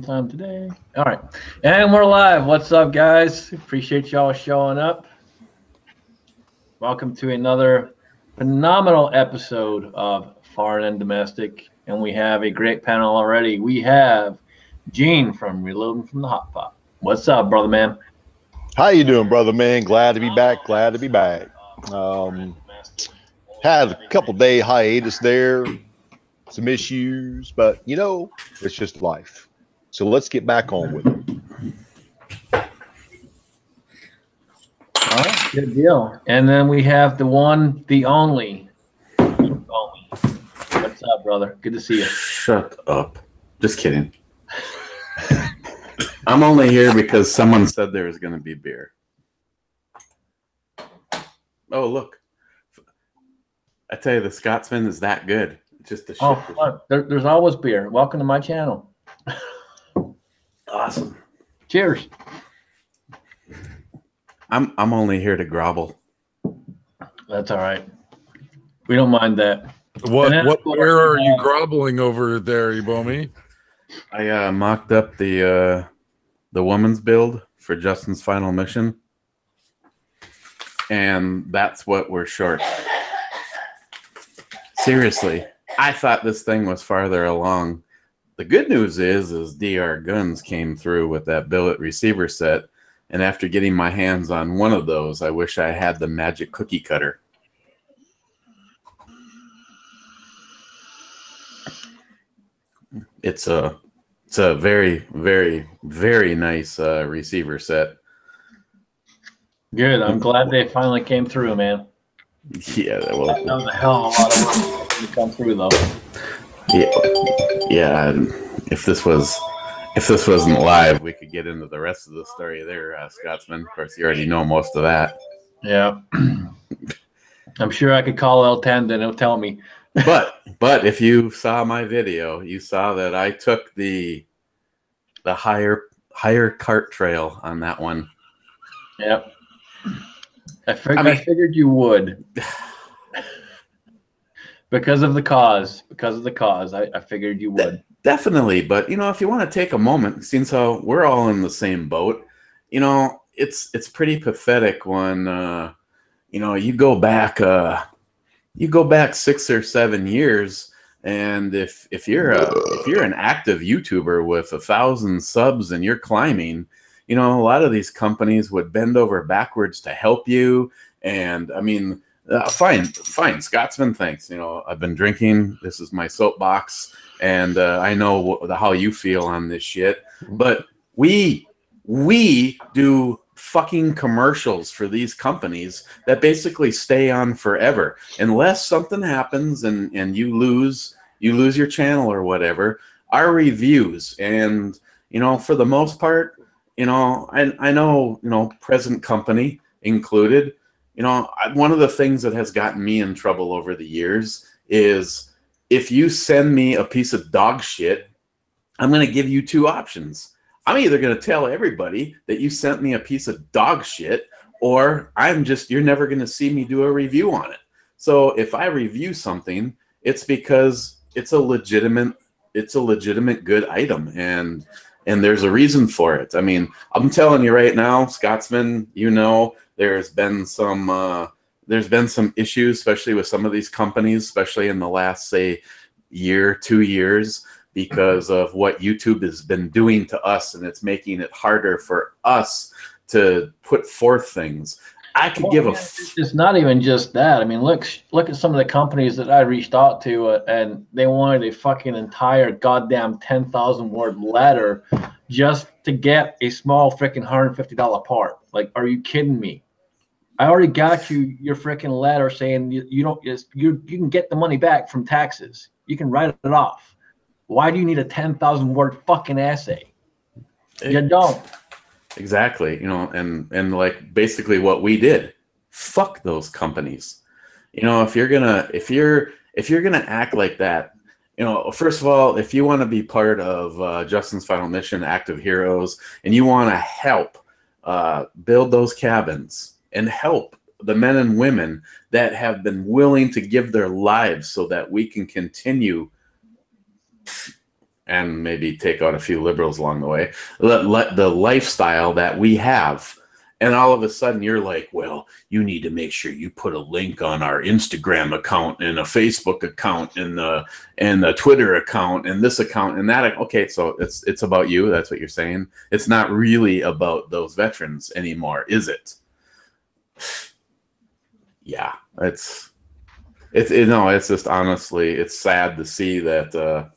Time today. All right. And we're live. What's up, guys? Appreciate y'all showing up. Welcome to another phenomenal episode of Foreign and Domestic. And we have a great panel already. We have Gene from Reloading from the Hot Pot. What's up, brother man? How you doing, brother man? Glad to be back. Glad to be back. Um, Had a couple day hiatus there, some issues, but it's just life. So let's get back on with it. All right, good deal. And then we have the one, the only. What's up, brother? Good to see you. Shut up. Just kidding. I'm only here because someone said there was going to be beer. Oh, look. I tell you, the Scotsman is that good. Just the shit. Oh, look, there's always beer. Welcome to my channel. Awesome. Cheers. I'm only here to grovel. That's all right. We don't mind that. What beer are you groveling over there, Ibomi? I mocked up the woman's build for Justin's final mission, and that's what we're short. Seriously, I thought this thing was farther along. The good news is DR Guns came through with that billet receiver set, and after getting my hands on one of those, I wish I had the magic cookie cutter. It's a very, very, very nice receiver set. Good. I'm glad they finally came through, man. Yeah, That was a hell of a lot of work to come through, though. Yeah. If this wasn't live, we could get into the rest of the story there, Scotsman. Of course, you already know most of that. Yeah. I'm sure I could call L10, then it'll tell me. But if you saw my video, you saw that I took the higher cart trail on that one. Yep. I figured you would. Because of the cause. I figured you would. Definitely. But, if you want to take a moment, since how we're all in the same boat, it's pretty pathetic when, you go back 6 or 7 years, and if you're an active YouTuber with 1,000 subs and you're climbing, a lot of these companies would bend over backwards to help you. And I mean, fine, Scotsman, thanks. I've been drinking. This is my soapbox, and I know how you feel on this shit. But we do fucking commercials for these companies that basically stay on forever unless something happens and you lose your channel or whatever. Our reviews, and for the most part, I know present company included, one of the things that has gotten me in trouble over the years is if you send me a piece of dog shit, I'm going to give you two options. I'm either going to tell everybody that you sent me a piece of dog shit, or you're never going to see me do a review on it. So if I review something, it's because it's a legitimate good item, and there's a reason for it. I mean, I'm telling you right now, Scotsman, there's been some issues, especially with some of these companies, especially in the last, say, year, 2 years, because of what YouTube has been doing to us, and it's making it harder for us to put forth things. I could give a. It's not even just that. I mean, look at some of the companies that I reached out to, and they wanted a fucking entire goddamn 10,000 word letter just to get a small freaking $150 part. Like, are you kidding me? I already got you your freaking letter saying you can get the money back from taxes. You can write it off. Why do you need a 10,000 word fucking essay? You don't. Exactly. And like basically what we did. Fuck those companies. If you're gonna act like that, first of all, if you want to be part of Justin's Final Mission, Active Heroes, and you want to help build those cabins and help the men and women that have been willing to give their lives so that we can continue and maybe take out a few liberals along the way, let the lifestyle that we have. And all of a sudden you're like, well, you need to make sure you put a link on our Instagram account and a Facebook account and the Twitter account and this account and that. Okay, so it's about you. That's what you're saying. It's not really about those veterans anymore, is it? Yeah, it's just honestly, it's sad to see that,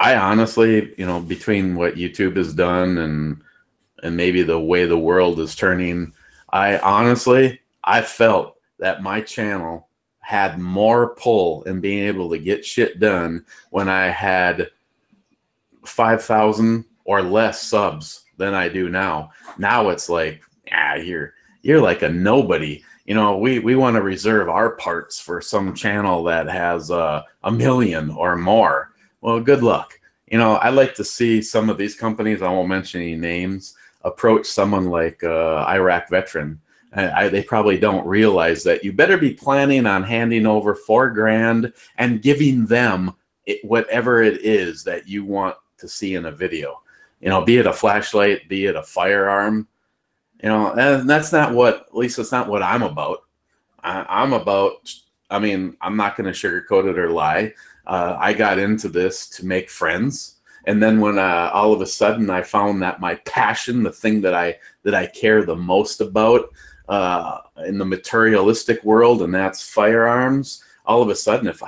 I honestly, between what YouTube has done and maybe the way the world is turning, I felt that my channel had more pull in being able to get shit done when I had 5,000 or less subs than I do now. Now it's like, you're like a nobody. We want to reserve our parts for some channel that has 1 million or more. Well, good luck. I'd like to see some of these companies, I won't mention any names, approach someone like Iraq veteran. They probably don't realize that you better be planning on handing over $4,000 and giving them whatever it is that you want to see in a video. Be it a flashlight, be it a firearm. And that's not what, at least it's not what I'm about. I'm about, I'm not going to sugarcoat it or lie. I got into this to make friends. And then when all of a sudden I found that my passion, the thing that I care the most about in the materialistic world, and that's firearms, all of a sudden if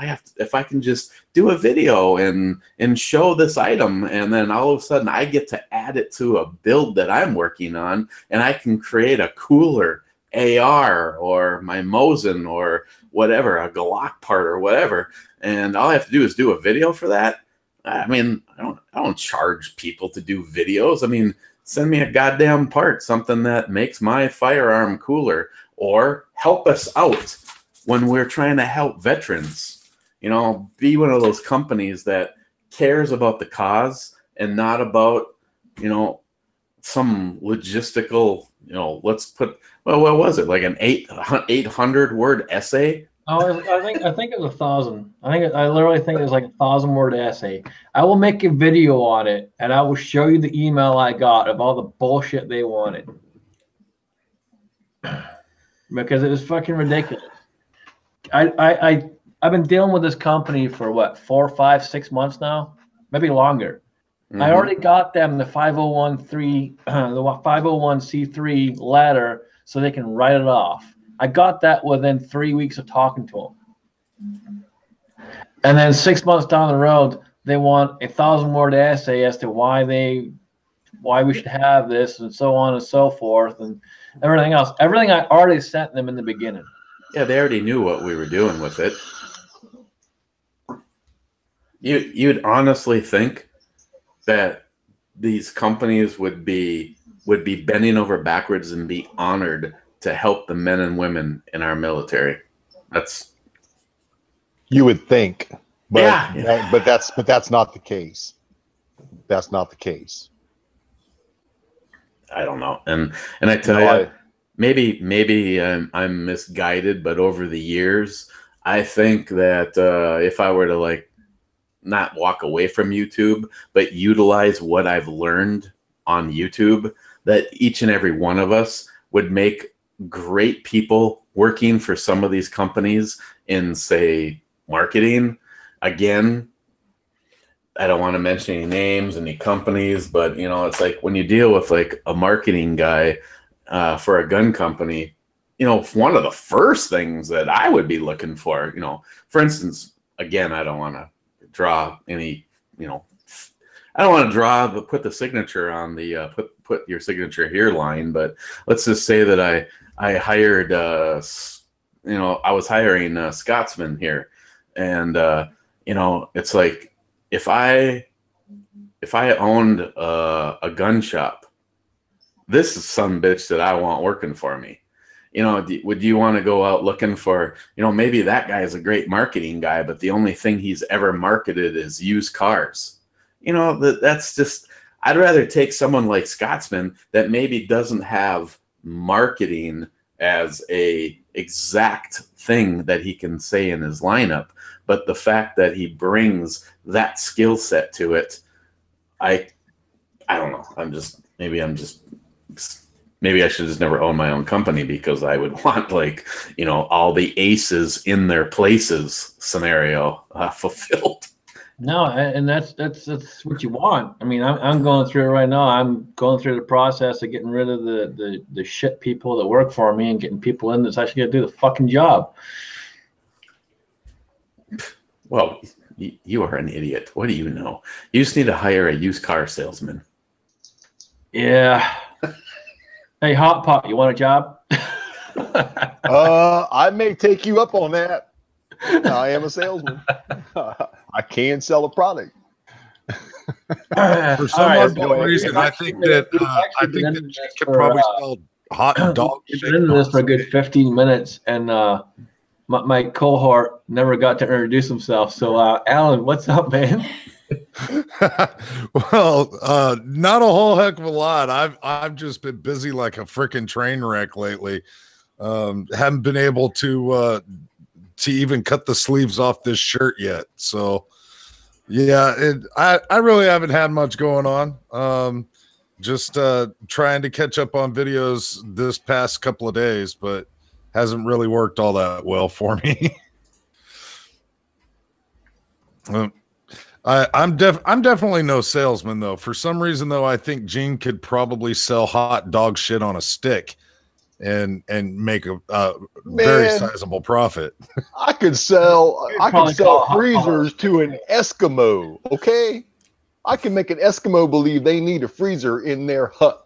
I can just do a video and show this item, and then all of a sudden I get to add it to a build that I'm working on, and I can create a cooler AR or my Mosin or whatever, a Glock part or whatever, and all I have to do is do a video for that. I don't charge people to do videos. Send me a goddamn part, something that makes my firearm cooler, or help us out when we're trying to help veterans. Be one of those companies that cares about the cause and not about, some logistical, let's put, well, what was it? Like an 800 word essay? Oh, I think it was 1,000. I literally think it was like a 1,000-word essay. I will make a video on it, and I will show you the email I got of all the bullshit they wanted, because it was fucking ridiculous. I've been dealing with this company for what, 4, 5, 6 months now, maybe longer. Mm-hmm. I already got them the 501c3 letter so they can write it off. I got that within 3 weeks of talking to them. And then 6 months down the road, they want a 1,000-word essay as to why we should have this, and so on and so forth, and everything else. Everything I already sent them in the beginning. Yeah, they already knew what we were doing with it. You'd honestly think that these companies would be bending over backwards and be honored to help the men and women in our military. You would think, but yeah. but that's not the case. That's not the case. I don't know, and I tell you, maybe I'm misguided, but over the years, I think that if I were to not walk away from YouTube, but utilize what I've learned on YouTube, that each and every one of us would make great people working for some of these companies in, say, marketing. Again, I don't want to mention any names, any companies, but it's like when you deal with a marketing guy for a gun company, one of the first things that I would be looking for, for instance, again, I don't want to draw any, I don't want to put the signature on the put your signature here line, but let's just say that I hired, I was hiring Scotsman here, and it's like if I owned a gun shop, this is some bitch that I want working for me. Would you want to go out looking for, maybe that guy is a great marketing guy, but the only thing he's ever marketed is used cars. That's just, I'd rather take someone like Scotsman that maybe doesn't have marketing as a exact thing that he can say in his lineup, but the fact that he brings that skill set to it, I don't know. Maybe I should just never own my own company, because I would want, like, all the aces in their places scenario fulfilled. No, and that's what you want. I mean, I'm going through it right now. I'm going through the process of getting rid of the shit people that work for me and getting people in that's actually going to do the fucking job. Well, you are an idiot. What do you know? You just need to hire a used car salesman. Yeah. Hey, Hot Pot, you want a job? I may take you up on that. I am a salesman. I can sell a product. For some unknown reason, I think that you could probably sell hot dog We've shit. been into this for a good 15 minutes, and my cohort never got to introduce himself. So, Alan, what's up, man? Well, not a whole heck of a lot. I've just been busy like a freaking train wreck lately. Haven't been able to even cut the sleeves off this shirt yet. So yeah, I really haven't had much going on. Just trying to catch up on videos this past couple of days, but hasn't really worked all that well for me. I'm definitely no salesman, though. For some reason, though, I think Gene could probably sell hot dog shit on a stick and make a very sizable profit. I could sell freezers to an Eskimo. Okay, I can make an Eskimo believe they need a freezer in their hut.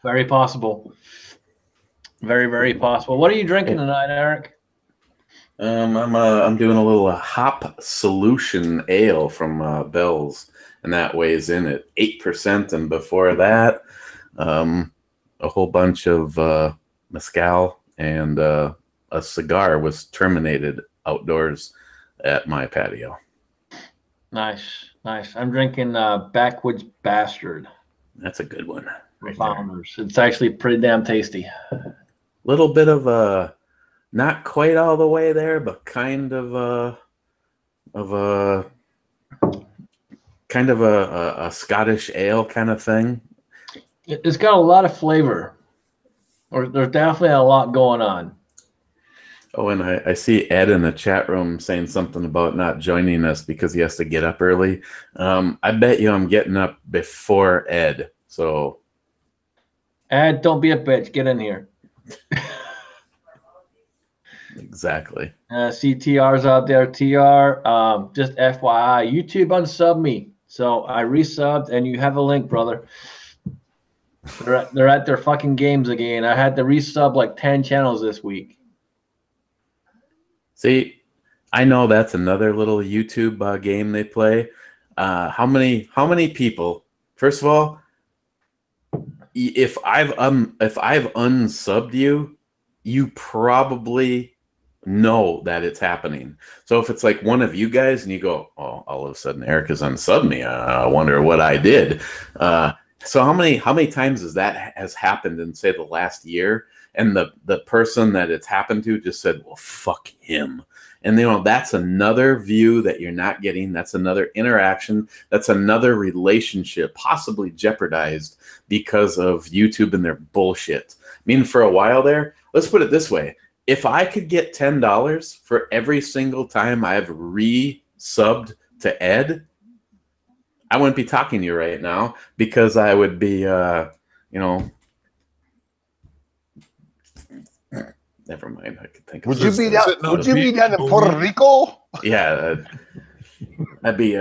Very possible. Very, very possible. What are you drinking tonight, Eric? I'm doing a little hop solution ale from Bell's, and that weighs in at 8%. And before that, a whole bunch of mezcal and a cigar was terminated outdoors at my patio. Nice, nice. I'm drinking Backwoods Bastard. That's a good one. Right, Founders. It's actually pretty damn tasty. Little bit of a, not quite all the way there, but kind of a Scottish ale kind of thing. It's got a lot of flavor. Or there's definitely a lot going on. Oh, and I see Ed in the chat room saying something about not joining us because he has to get up early. I bet you I'm getting up before Ed. So, Ed, don't be a bitch. Get in here. Exactly. CTR's out there. TR, just FYI, YouTube unsubbed me. So I resubbed, and you have a link, brother. They're at their fucking games again. I had to resub like 10 channels this week. See, I know that's another little YouTube game they play. How many people? First of all, if I've unsubbed you, you probably know that it's happening. So if it's like one of you guys and you go, oh, all of a sudden Eric has unsubbed me. I wonder what I did. So how many times has happened in, say, the last year, and the person that it's happened to just said, well, fuck him. And that's another view that you're not getting. That's another interaction. That's another relationship possibly jeopardized because of YouTube and their bullshit. I mean, for a while there, let's put it this way. If I could get $10 for every single time I've re-subbed to Ed, I wouldn't be talking to you right now, because I would be, never mind. I could think. Would you be down in Puerto Rico? Yeah, I'd be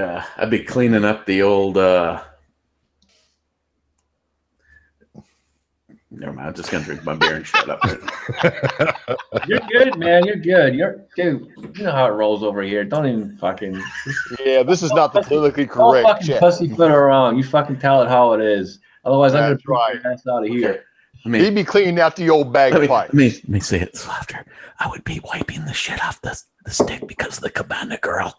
cleaning up the old. Never mind. I'm just gonna drink my beer and shut up. You're good, man. You're good. Dude. You know how it rolls over here. Don't even fucking. Yeah, this is not the politically Don't correct. fucking pussyfoot around. You fucking tell it how it is. Otherwise, I'm gonna put your ass out of here. Okay. He'd be cleaning out the old bagpipe. Let me say it softer. I would be wiping the shit off the stick because of the cabana girl.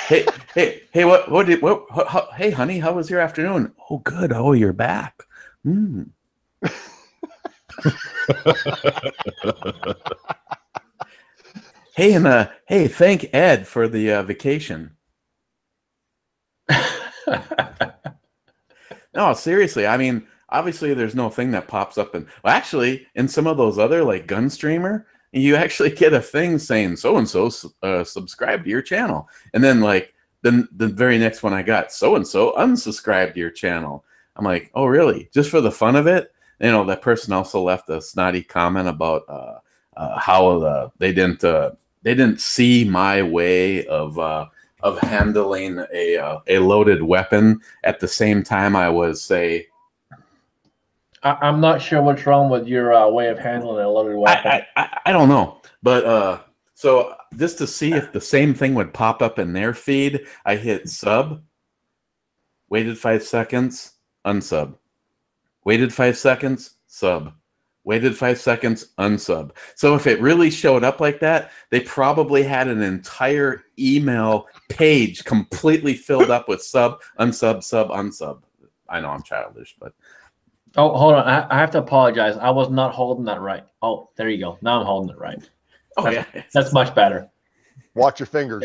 hey, hey, honey, how was your afternoon? Oh, good. Oh, you're back. Mm. Hey, and hey, thank Ed for the vacation. No, seriously. I mean, obviously, there's no thing that pops up, and well, actually, in some of those other like Gun Streamer, you actually get a thing saying so and so subscribe to your channel, and then like the very next one I got, so and so unsubscribe to your channel. I'm like, oh really? Just for the fun of it? You know, that person also left a snotty comment about how they didn't see my way of handling a loaded weapon at the same time I was, say, I'm not sure what's wrong with your way of handling a loaded weapon. I don't know, but so just to see if the same thing would pop up in their feed, I hit sub, waited 5 seconds, unsub, waited 5 seconds, sub, waited 5 seconds, unsub. So if it really showed up like that, they probably had an entire email page completely filled up with sub, unsub, sub, unsub. I know I'm childish, but Oh, hold on. I have to apologize. I was not holding that right. Oh, there you go. Now I'm holding it right. oh yeah, That's much better. Watch your fingers.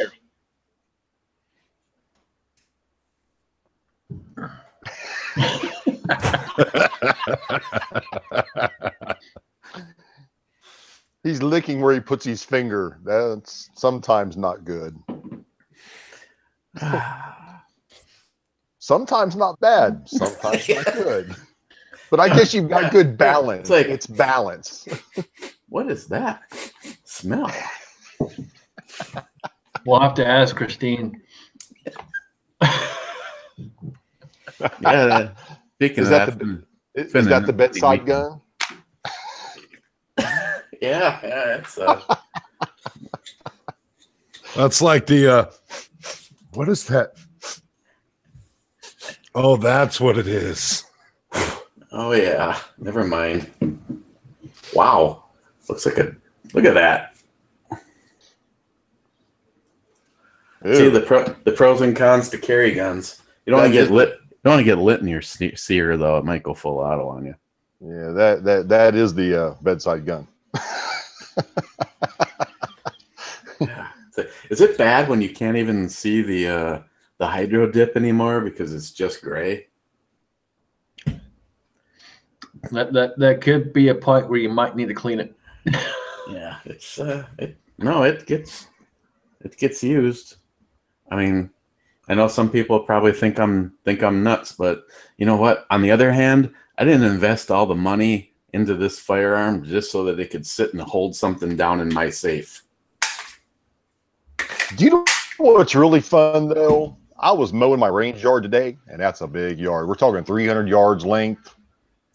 He's licking where he puts his finger. That's sometimes not good. Sometimes not bad. Sometimes not good. But I guess you've got good balance. It's balance. What is that smell? We'll have to ask Christine. Yeah. Speaking Is of that is that the bedside gun? Yeah, it's That's like the what is that? Oh, that's what it is. oh yeah. Never mind. Wow. Looks like a look at that. Ew. See the pros and cons to carry guns. You don't want to get lit. You don't want to get lit in your sear though. It might go full auto on you. Yeah, that is the bedside gun. Yeah. Is it bad when you can't even see the hydro dip anymore because it's just gray? That could be a point where you might need to clean it. Yeah, it's it gets used. I mean, I know some people probably think I'm nuts, but you know what? On the other hand, I didn't invest all the money into this firearm just so that it could sit and hold something down in my safe. Do you know what's really fun though? I was mowing my range yard today, and that's a big yard. We're talking 300 yards length,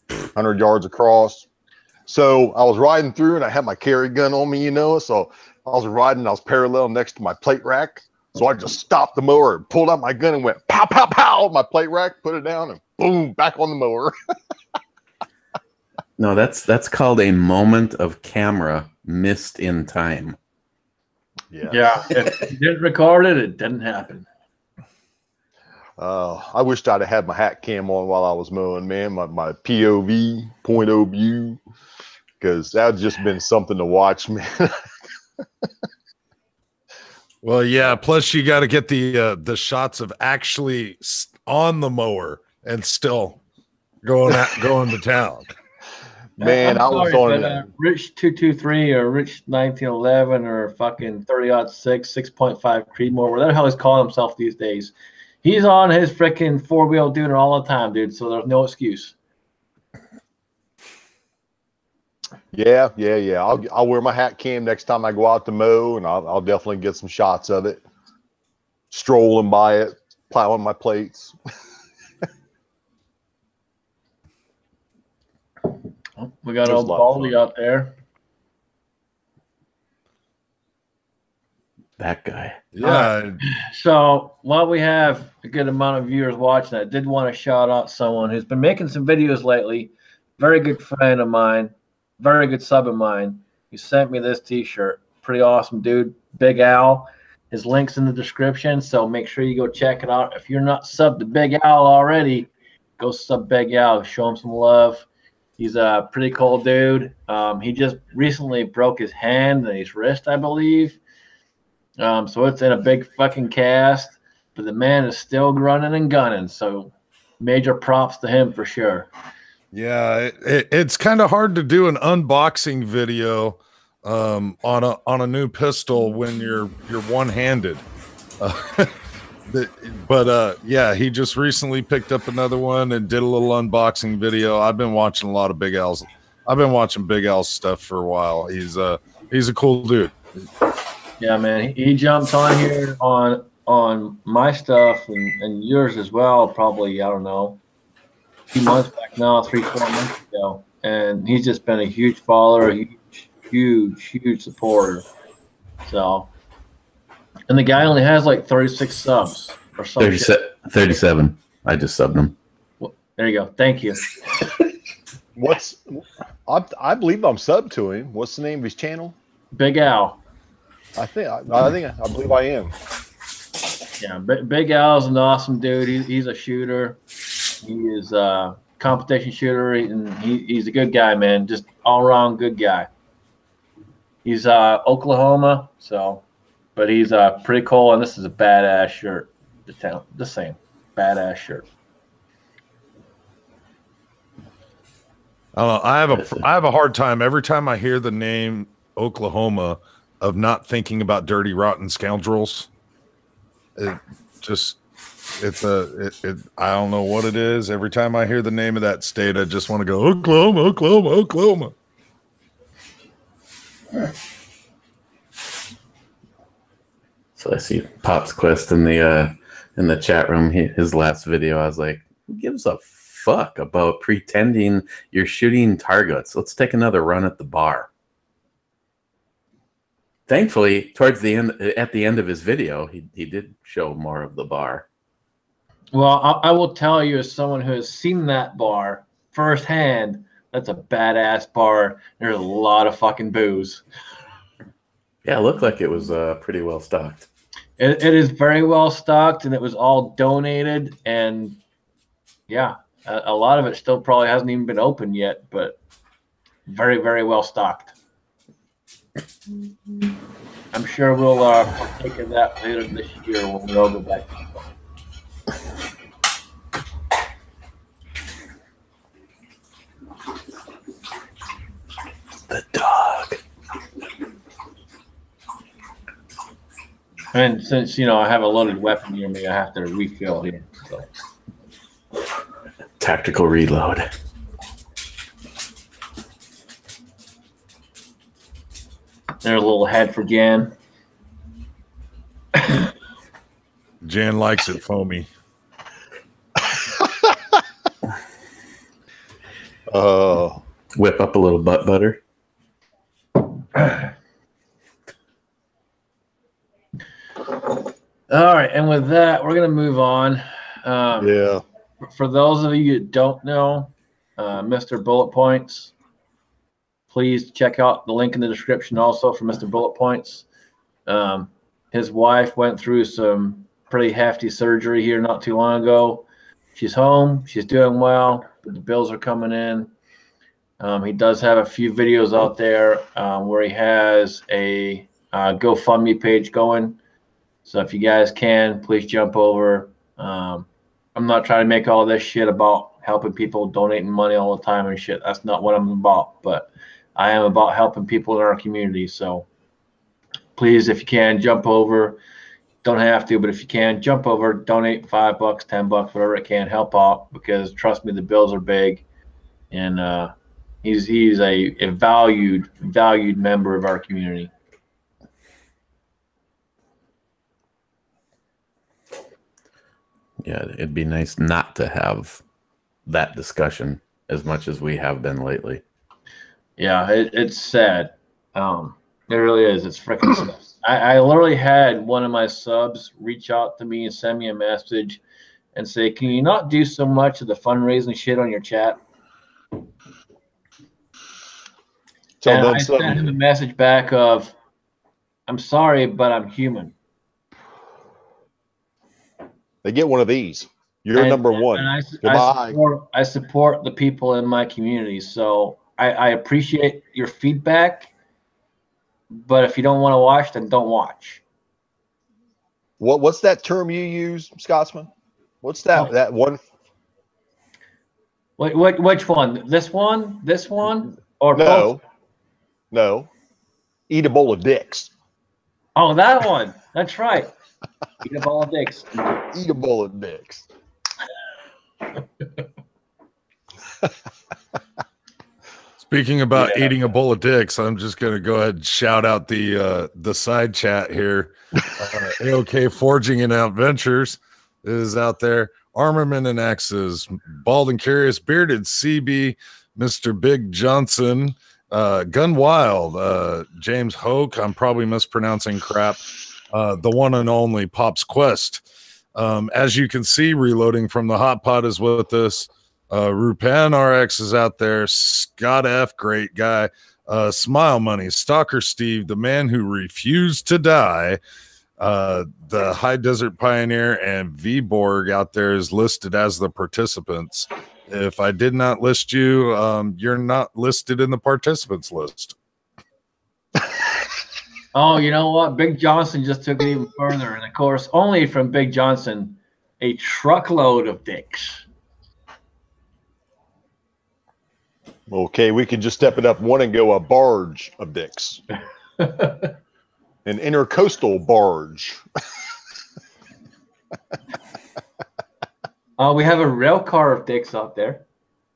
100 yards across. So I was riding through, and I had my carry gun on me, you know. So I was riding, I was parallel next to my plate rack. So I just stopped the mower and pulled out my gun and went pow, pow, pow, my plate rack, put it down, and boom, back on the mower. No, that's called a moment of camera missed in time. Yeah. If you didn't record it, it didn't happen. I wished I'd have had my hat cam on while I was mowing, man. My POV, point of view, because that would just been something to watch, man. Well, yeah. Plus, you got to get the shots of actually on the mower and still going to town. Man, I was on Rich 223 or Rich 1911 or fucking 30-06, 6.5 Creedmoor, whatever the hell he's calling himself these days. He's on his freaking four-wheel doing it all the time, dude. So there's no excuse. Yeah. I'll wear my hat cam next time I go out to mow, and I'll definitely get some shots of it. Strolling by it, plowing my plates. We got old Baldy out there. That guy. Yeah. So while we have a good amount of viewers watching, I did want to shout out someone who's been making some videos lately. Very good friend of mine, very good sub of mine. He sent me this T-shirt. Pretty awesome, dude. Big Al. His link's in the description, so make sure you go check it out. If you're not subbed to Big Al already, go sub Big Al. Show him some love. He's a pretty cool dude. He just recently broke his hand and his wrist, I believe. So it's in a big fucking cast, but the man is still running and gunning. So major props to him for sure. Yeah, it's kind of hard to do an unboxing video on a new pistol when you're one-handed. Yeah, he just recently picked up another one and did a little unboxing video. I've been watching a lot of Big Al's. I've been watching Big Al's stuff for a while. He's a cool dude. Yeah, man. He jumped on here on my stuff and yours as well. Probably, I don't know, 2 months back now, 3-4 months ago, and he's just been a huge follower, a huge supporter. So, and the guy only has like 36 subs or something. 37. I just subbed him. Well, there you go. Thank you. I believe I'm subbed to him. What's the name of his channel? Big Al. I believe I am. Yeah, Big Al's an awesome dude. He's a shooter. He is a competition shooter, and he's a good guy, man. Just all around good guy. He's Oklahoma, but he's pretty cool, and this is a badass shirt. The same badass shirt. I don't know. I have a hard time every time I hear the name Oklahoma of not thinking about dirty, rotten scoundrels. I don't know what it is. Every time I hear the name of that state, I just want to go Oklahoma, Oklahoma, Oklahoma. So I see Pop's Quest in the chat room. His last video, I was like, who gives a fuck about pretending you're shooting targets? Let's take another run at the bar. Thankfully, at the end of his video, he did show more of the bar. Well, I will tell you, as someone who has seen that bar firsthand, that's a badass bar. There's a lot of fucking booze. Yeah, it looked like it was pretty well stocked. It is very well stocked, and it was all donated. And yeah, a lot of it still probably hasn't even been opened yet, but very, very well stocked. I'm sure we'll partake of that later this year when we all go back. The dog. And since, I have a loaded weapon near me, I have to refill here. So. Tactical reload. There's a little head for Jan. Jan likes it foamy. Oh. Whip up a little butt butter. All right, and with that, we're going to move on. Yeah. For those of you that don't know, Mr. Bullet Points, please check out the link in the description also for Mr. Bullet Points. His wife went through some pretty hefty surgery here not too long ago. She's home. She's doing well, but the bills are coming in. He does have a few videos out there where he has a GoFundMe page going. So if you guys can, please jump over. I'm not trying to make all this shit about helping people, donating money all the time and shit. That's not what I'm about. But I am about helping people in our community. So please, if you can, jump over. Don't have to, but if you can, jump over, donate $5, $10, whatever it can, help out, because trust me, the bills are big. And he's a valued member of our community. Yeah, it'd be nice not to have that discussion as much as we have been lately. Yeah, it's sad. It really is. It's freaking sad. I literally had one of my subs reach out to me and send me a message and say, can you not do so much of the fundraising shit on your chat? And I sent him a message back of, I'm sorry, but I'm human. they get one of these. You're And- number one. And Goodbye. I support the people in my community. So I appreciate your feedback. But if you don't want to watch, then don't watch. What's that term you use, Scotsman? What's that? Oh. That one? Which one? This one? This one? Or both? No. Eat a bowl of dicks. Oh, that one. That's right. Eat a bowl of dicks. Eat a bowl of dicks. Speaking about eating a bowl of dicks, I'm just gonna go ahead and shout out the side chat here. AOK Forging and Adventures is out there. Armament and Axes, Bald and Curious, Bearded CB, Mr. Big Johnson, Gun Wild, James Hoke. I'm probably mispronouncing crap. The one and only Pop's Quest. As you can see, Reloading from the Hot Pot is with us. Rupan RX is out there. Scott F, great guy. Smile Money, Stalker Steve, the man who refused to die. The High Desert Pioneer and V-Borg out there is listed as the participants. If I did not list you, you're not listed in the participants list. Oh, you know what? Big Johnson just took it even further. And of course, only from Big Johnson, a truckload of dicks. Okay, we could just step it up one and go a barge of dicks. An intercoastal barge. We have a rail car of dicks out there.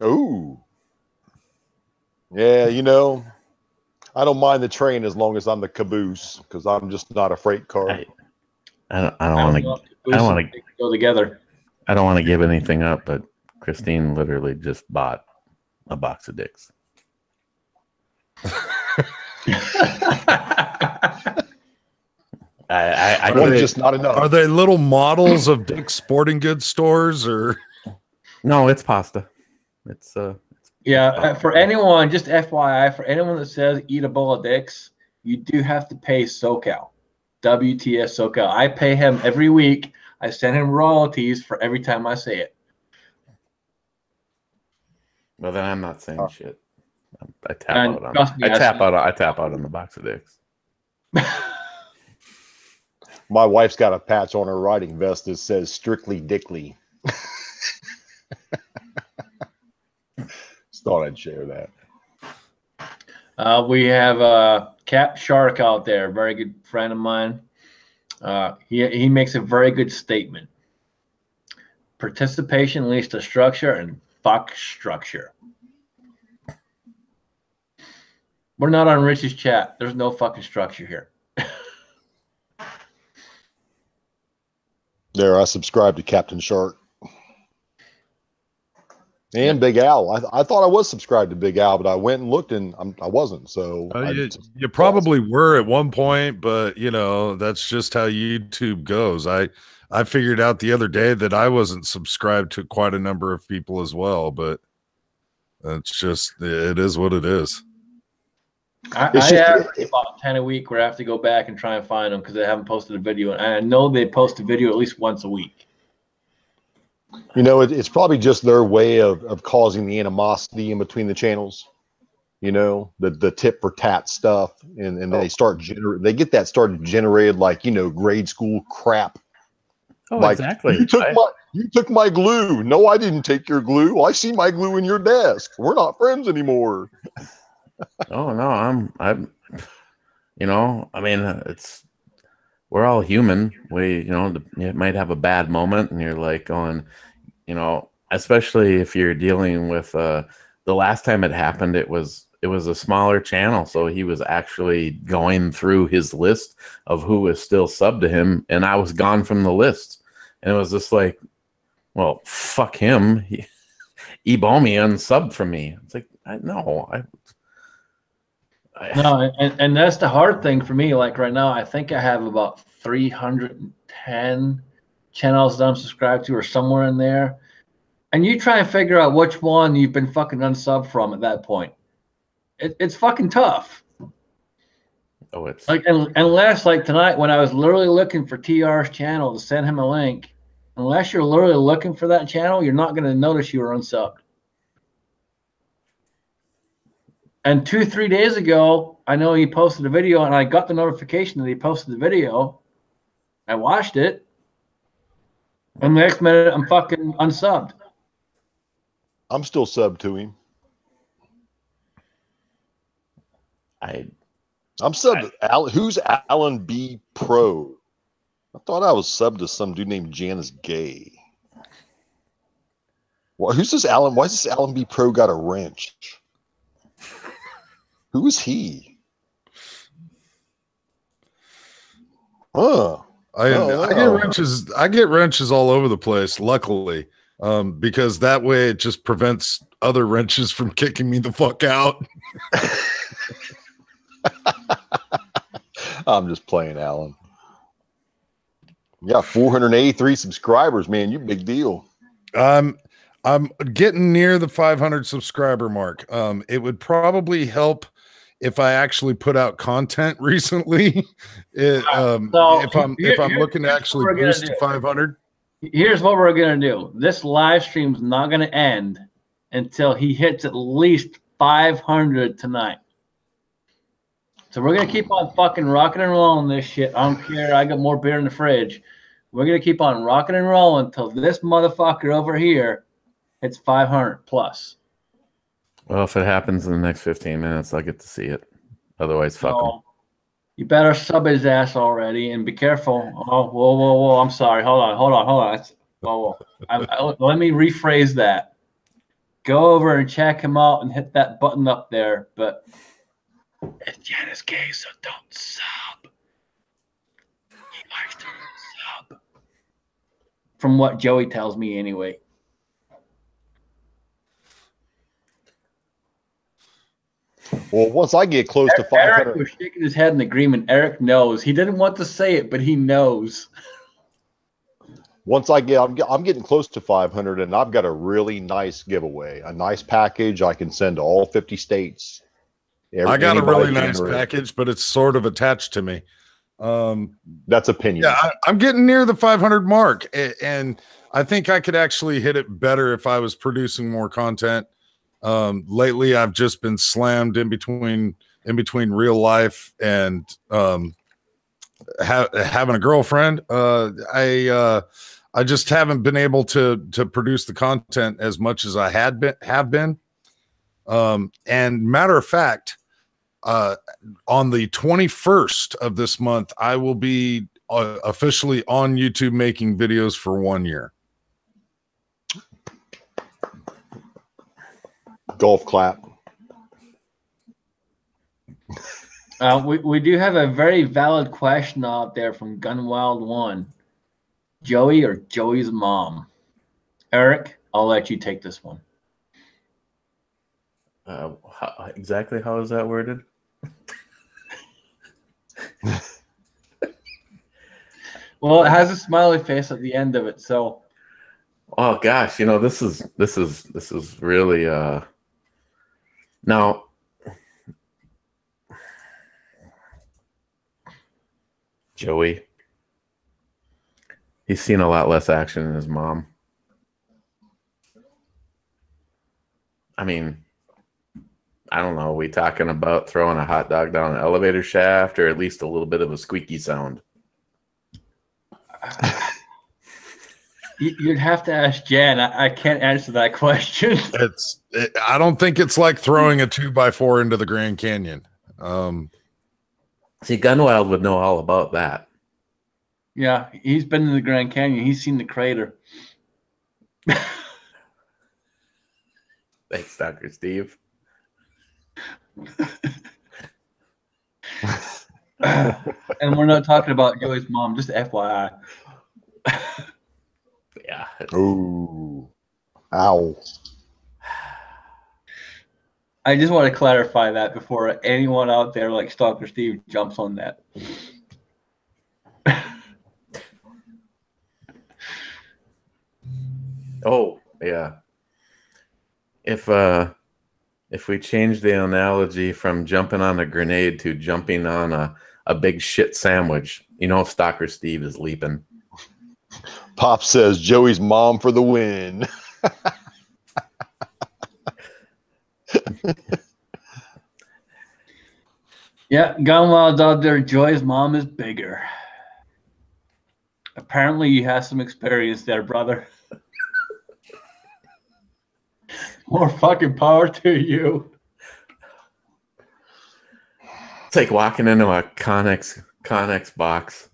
Ooh. Yeah, you know, I don't mind the train as long as I'm the caboose, because I'm just not a freight car. I don't want to go together. I don't want to give anything up, but Christine literally just bought a box of dicks. Just not enough. Are they little models of Dick's Sporting Goods stores, or no? It's pasta. It's yeah. For anyone, just FYI, for anyone that says eat a bowl of dicks, you do have to pay SoCal, WTS SoCal. I pay him every week. I send him royalties for every time I say it. Well, then I'm not saying shit. I tap out on the box of dicks. My wife's got a patch on her riding vest that says "Strictly Dickly." Just thought I'd share that. We have Cap Shark out there, very good friend of mine. He makes a very good statement. Participation leads to structure, and fuck structure. We're not on Rich's chat. There's no fucking structure here. There, I subscribe to Captain Shark and Big Al. I thought I was subscribed to Big Al, but I went and looked and I wasn't. So you probably were at one point, but you know that's just how YouTube goes. I figured out the other day that I wasn't subscribed to quite a number of people as well, but it is what it is. I have about 10 a week where I have to go back and try and find them because they haven't posted a video. And I know they post a video at least once a week. You know, it's probably just their way of causing the animosity in between the channels. You know, the tit for tat stuff. And they get that started generated like, you know, grade school crap. Oh, like, exactly. You took my glue. No, I didn't take your glue. I see my glue in your desk. We're not friends anymore. Oh no, I'm you know, I mean, we're all human. You might have a bad moment and you're like going, you know, especially if you're dealing with the last time it happened, it was a smaller channel, so he was actually going through his list of who was still sub to him, and I was gone from the list, and it was just like, well, fuck him. Ebomi unsubbed from me. It's like, no, and that's the hard thing for me. Like right now, I think I have about 310 channels that I'm subscribed to or somewhere in there. And you try and figure out which one you've been fucking unsubbed from at that point. It's fucking tough. Oh, it's like unless like tonight when I was literally looking for TR's channel to send him a link Unless you're literally looking for that channel, you're not going to notice you were unsubbed. And 2-3 days ago, I know he posted a video, and I got the notification that he posted the video. I watched it, and the next minute, I'm fucking unsubbed. I'm still subbed to him. I'm subbed. Who's Alan B. Pro? I thought I was subbed to some dude named Janice Gay. Well, who's this Alan? Why is this Alan B. Pro got a wrench? Who is he? I get wrenches. I get wrenches all over the place. Luckily, because that way it just prevents other wrenches from kicking me the fuck out. I'm just playing, Alan. You got 483 subscribers, man. You big deal. I'm getting near the 500 subscriber mark. It would probably help if I actually put out content recently. If I'm looking to actually boost to 500. Here's what we're gonna do. This live stream's not gonna end until he hits at least 500 tonight. So we're going to keep on fucking rocking and rolling this shit. I don't care. I got more beer in the fridge. We're going to keep on rocking and rolling until this motherfucker over here hits 500 plus. Well, if it happens in the next 15 minutes, I'll get to see it. Otherwise, fuck him. You better sub his ass already and be careful. Oh, whoa. I'm sorry. Hold on. Whoa. Let me rephrase that. Go over and check him out and hit that button up there. But it's Janice Gay, so don't sub. He likes to sub. From what Joey tells me, anyway. Well, once I get close to 500, Eric was shaking his head in agreement. Eric knows. He didn't want to say it, but he knows. Once I'm getting close to 500, and I've got a really nice giveaway, a nice package I can send to all 50 states. I got a really nice package, but it's sort of attached to me. That's opinion. Yeah, I'm getting near the 500 mark, and I think I could actually hit it better if I was producing more content. Lately, I've just been slammed in between real life and having a girlfriend. I just haven't been able to produce the content as much as I have been. And matter of fact, on the 21st of this month, I will be officially on YouTube making videos for 1 year. Golf clap. We do have a very valid question out there from Gunwild1. Joey or Joey's mom? Eric, I'll let you take this one. Exactly how is that worded? Well, it has a smiley face at the end of it, so. Oh gosh, this is really now. Joey, he's seen a lot less action than his mom. I mean, I don't know. Are we talking about throwing a hot dog down an elevator shaft, or at least a little bit of a squeaky sound? You'd have to ask Jan. I can't answer that question. I don't think it's like throwing a 2x4 into the Grand Canyon. See, Gunwild would know all about that. Yeah, he's been in the Grand Canyon. He's seen the crater. Thanks, Dr. Steve. And we're not talking about Joey's mom, just FYI. Yeah. Ooh. Ow. I just want to clarify that before anyone out there like Dr. Steve jumps on that. Oh, yeah. If we change the analogy from jumping on a grenade to jumping on a big shit sandwich, Stalker Steve is leaping. Pop says Joey's mom for the win. Yeah, Gone Wild's out there. Joy's mom is bigger. Apparently, you have some experience there, brother. More fucking power to you. It's like walking into a Connex box.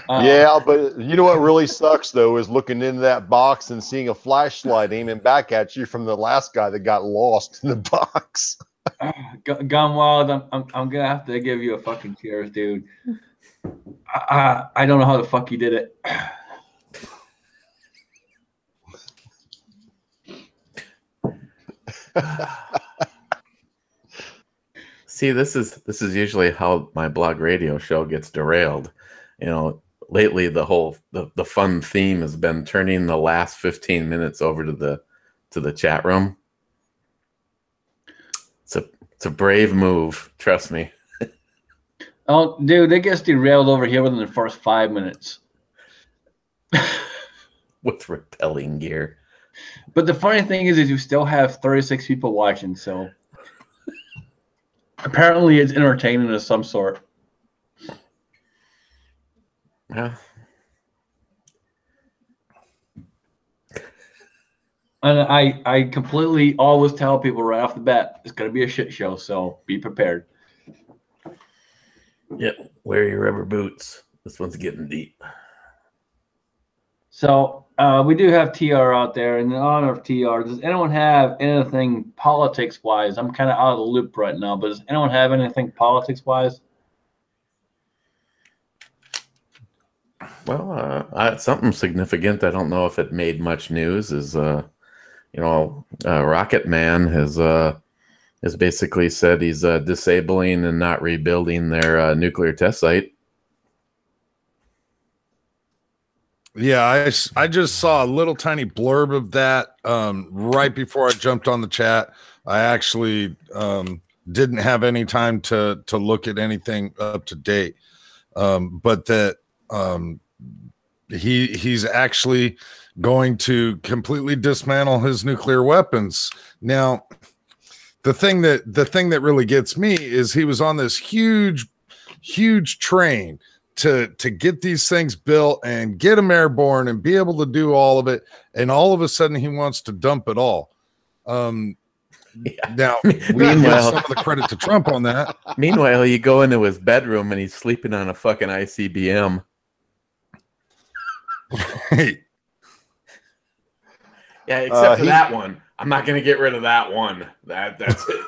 Yeah, but you know what really sucks though is looking into that box and seeing a flashlight aiming back at you from the last guy that got lost in the box. Gone Wild, I'm gonna have to give you a fucking cheers, dude. I don't know how the fuck you did it. See, this is usually how my blog radio show gets derailed. You know, lately the fun theme has been turning the last 15 minutes over to the chat room. It's a brave move, trust me. Oh, dude, it gets derailed over here within the first 5 minutes. With repelling gear. But the funny thing is you still have 36 people watching, so apparently it's entertaining of some sort. Yeah. And I completely always tell people right off the bat, it's going to be a shit show, so be prepared. Yep, wear your rubber boots. This one's getting deep. So we do have TR out there. In honor of TR, does anyone have anything politics-wise? I'm kind of out of the loop right now, but does anyone have anything politics-wise? Well, something significant. I don't know if it made much news. Is Rocket Man has basically said he's disabling and not rebuilding their nuclear test site. Yeah, I just saw a little tiny blurb of that right before I jumped on the chat. I actually didn't have any time to look at anything up to date, but that he's actually going to completely dismantle his nuclear weapons. Now, the thing that really gets me is he was on this huge train to get these things built and get them airborne and be able to do all of it, and all of a sudden he wants to dump it all. Now we give some of the credit to Trump on that. Meanwhile, you go into his bedroom and he's sleeping on a fucking ICBM. Right. Yeah, except for that one. I'm not going to get rid of that one. That's it.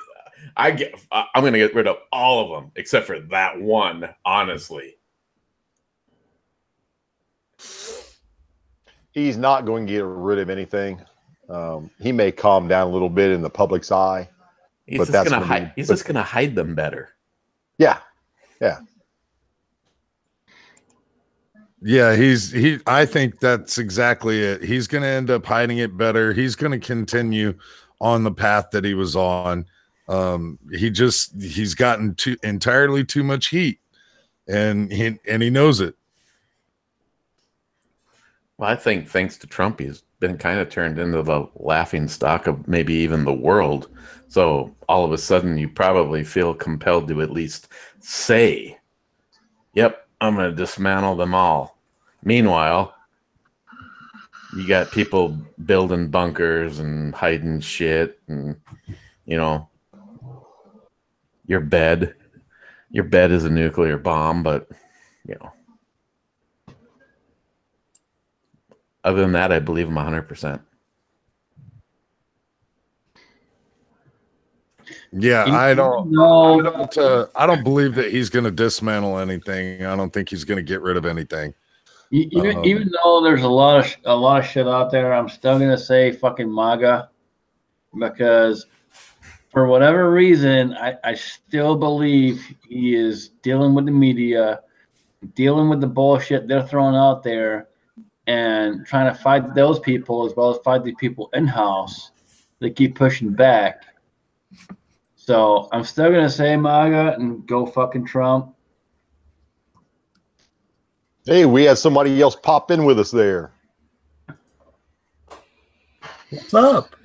I'm going to get rid of all of them except for that one, honestly. He's not going to get rid of anything. He may calm down a little bit in the public's eye. He's just going to hide them better. Yeah. Yeah, I think that's exactly it. He's going to end up hiding it better. He's going to continue on the path that he was on. He's gotten entirely too much heat, and he knows it. Well, I think thanks to Trump, he's been kind of turned into the laughing stock of maybe even the world. So all of a sudden, you probably feel compelled to at least say, "Yep, I'm going to dismantle them all." Meanwhile, you got people building bunkers and hiding shit, and your bed is a nuclear bomb, but other than that, I believe him 100%. Yeah, I don't believe that he's going to dismantle anything. I don't think he's going to get rid of anything. Even though there's a lot of shit out there, I'm still gonna say fucking MAGA, because for whatever reason, I still believe he is dealing with the media, dealing with the bullshit they're throwing out there, and trying to fight those people as well as fight the people in house that keep pushing back. So I'm still gonna say MAGA and go fucking Trump. Hey, we had somebody else pop in with us there. What's up?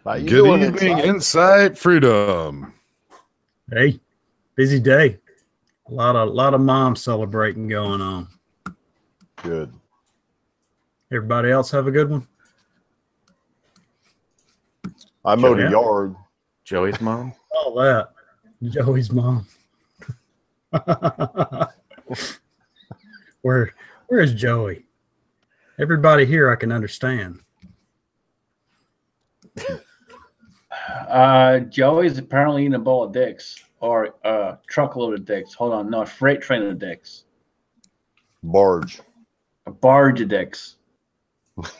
How you Good doing, evening, Inside? Inside Freedom. Hey, busy day. A lot of mom celebrating going on. Good. Everybody else have a good one? I mowed Yeah. a yard. Joey's mom. All that. Joey's mom. Where is Joey? Everybody here I can understand. Joey's apparently eating a bowl of dicks or a truckload of dicks. Hold on, no, a freight train of dicks, Barge. a barge of dicks.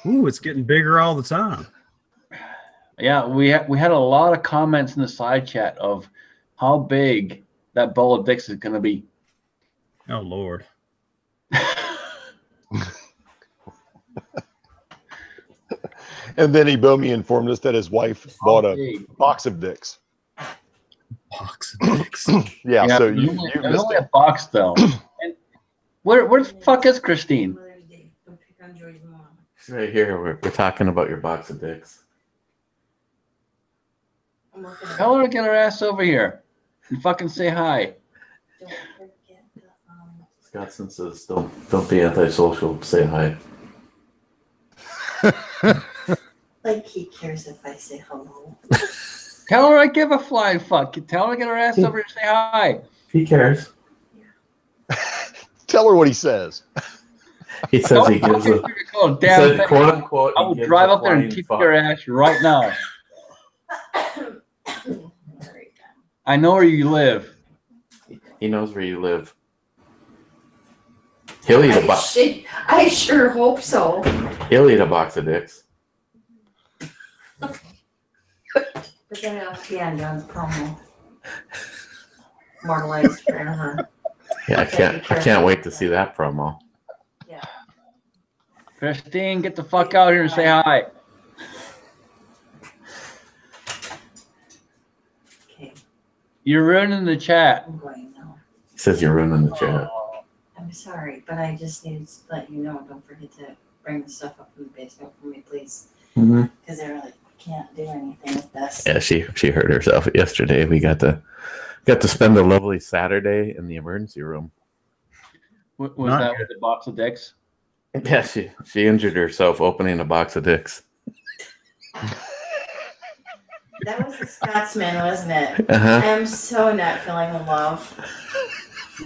Ooh, it's getting bigger all the time. Yeah, we had a lot of comments in the side chat of how big that bowl of dicks is gonna be. Oh Lord. And then Ebomi informed us that his wife bought a big? box of dicks. Box of dicks. Yeah, so there's you only, you there's missed only it. a box though. And where the fuck is Christine? She's right here. We're talking about your box of dicks. Tell her to get her ass over here and fucking say hi. Scottson says, "Don't be antisocial. Say hi." Like he cares if I say hello. Tell her I give a flying fuck. Tell her to get her ass over here and say hi. He cares. Tell her what he says. He says Don't he gives fucking a. sugarcoat, He damn said, thing. "quote unquote." I he will gives drive a up there and flying kick fuck. your ass right now. I know where you live. He knows where you live. He'll eat a box. I sure hope so. He'll eat a box of dicks. But then it'll be on John's promo. Mortalized forever. Yeah, I can't wait to see that promo. Yeah. Christine, get the fuck out here and say hi. Okay, You're ruining the chat. I'm going now. He says you're ruining the chat. I'm sorry, but I just needed to let you know. Don't forget to bring the stuff up from the basement for me, please. Mm-hmm. Because I really can't do anything with this. Yeah, she hurt herself yesterday. We got to spend a lovely Saturday in the emergency room. Was Not that good. with the box of dicks? Yeah, she injured herself opening a box of dicks. That was a Scotsman, wasn't it? Uh-huh. I'm so not feeling the love.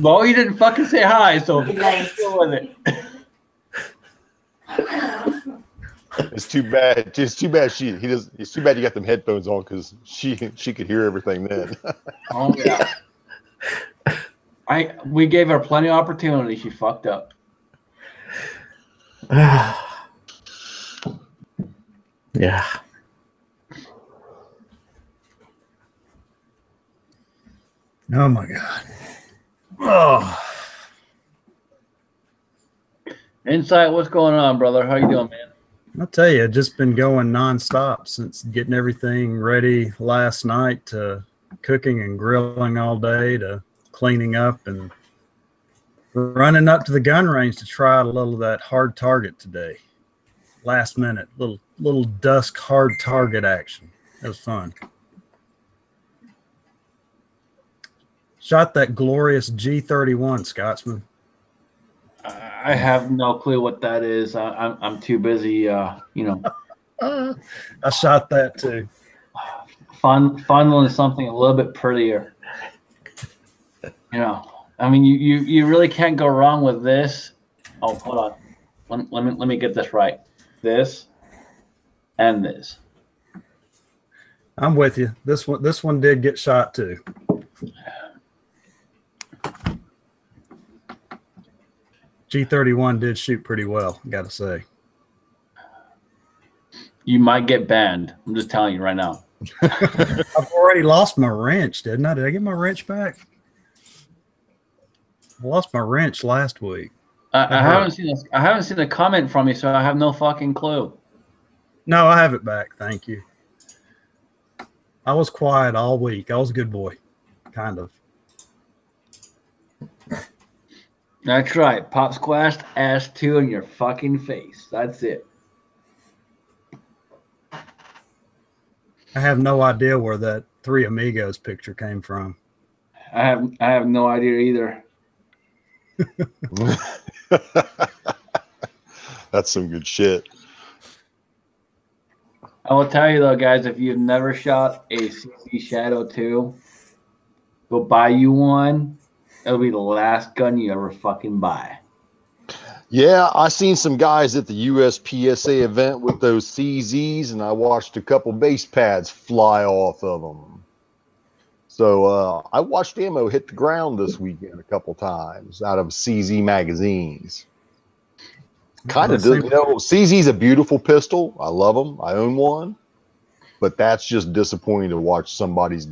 Well, you didn't fucking say hi, so Good night. deal with it. It's too bad. It's too bad It's too bad you got them headphones on because she could hear everything then. Oh yeah. We gave her plenty of opportunity. She fucked up. Yeah. Oh my God. Oh, Insight, what's going on, brother? How you doing, man? I'll tell you, I've just been going nonstop since getting everything ready last night to cooking and grilling all day to cleaning up and running up to the gun range to try out a little of that hard target today. Last minute, little dusk hard target action. It was fun. Shot that glorious G31, Scotsman. I have no clue what that is. I'm too busy, I shot that too. fondling something a little bit prettier. I mean, you really can't go wrong with this. Oh, hold on. Let me get this right. This and this. I'm with you. This one did get shot too. G31 did shoot pretty well, gotta say. You might get banned. I'm just telling you right now. I've already lost my wrench, didn't I? Did I get my wrench back? I lost my wrench last week. I haven't seen this. I haven't seen a comment from you, so I have no fucking clue. No, I have it back. Thank you. I was quiet all week. I was a good boy, kind of. That's right. Pop squashed ass 2 in your fucking face. That's it. I have no idea where that Three Amigos picture came from. I have no idea either. That's some good shit. I will tell you though, guys, if you've never shot a CZ Shadow 2, go buy you one. It'll be the last gun you ever fucking buy. Yeah, I seen some guys at the USPSA event with those CZs, and I watched a couple base pads fly off of them. So I watched ammo hit the ground this weekend a couple times out of CZ magazines. Kind of, you know, CZ's a beautiful pistol. I love them. I own one, but that's just disappointing to watch somebody's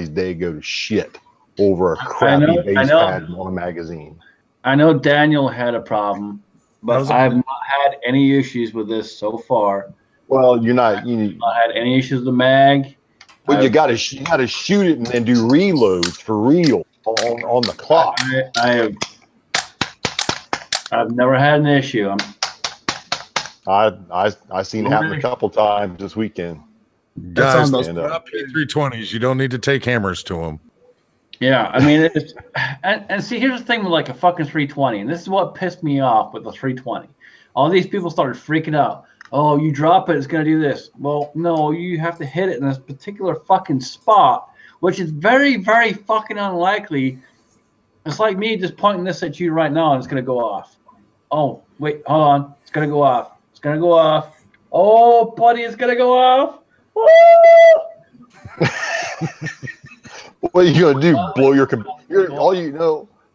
day go to shit over a crappy base pad on a magazine. I know Daniel had a problem, but I have not had any issues with this so far. Well, you're not. I've not had any issues with the mag. Well, you got to shoot it and then do reloads for real on the clock. I've never had an issue. I seen it happen a couple times this weekend. Guys, those P320s, you don't need to take hammers to them. Yeah, I mean, and see, here's the thing with like a fucking 320, and this is what pissed me off with the 320. All these people started freaking out. Oh, you drop it, it's going to do this. Well, no, you have to hit it in this particular fucking spot, which is very, very fucking unlikely. It's like me just pointing this at you right now, and it's going to go off. Oh, wait, hold on. It's going to go off. It's going to go off. Oh, buddy, it's going to go off. What are you gonna do? Blow your computer?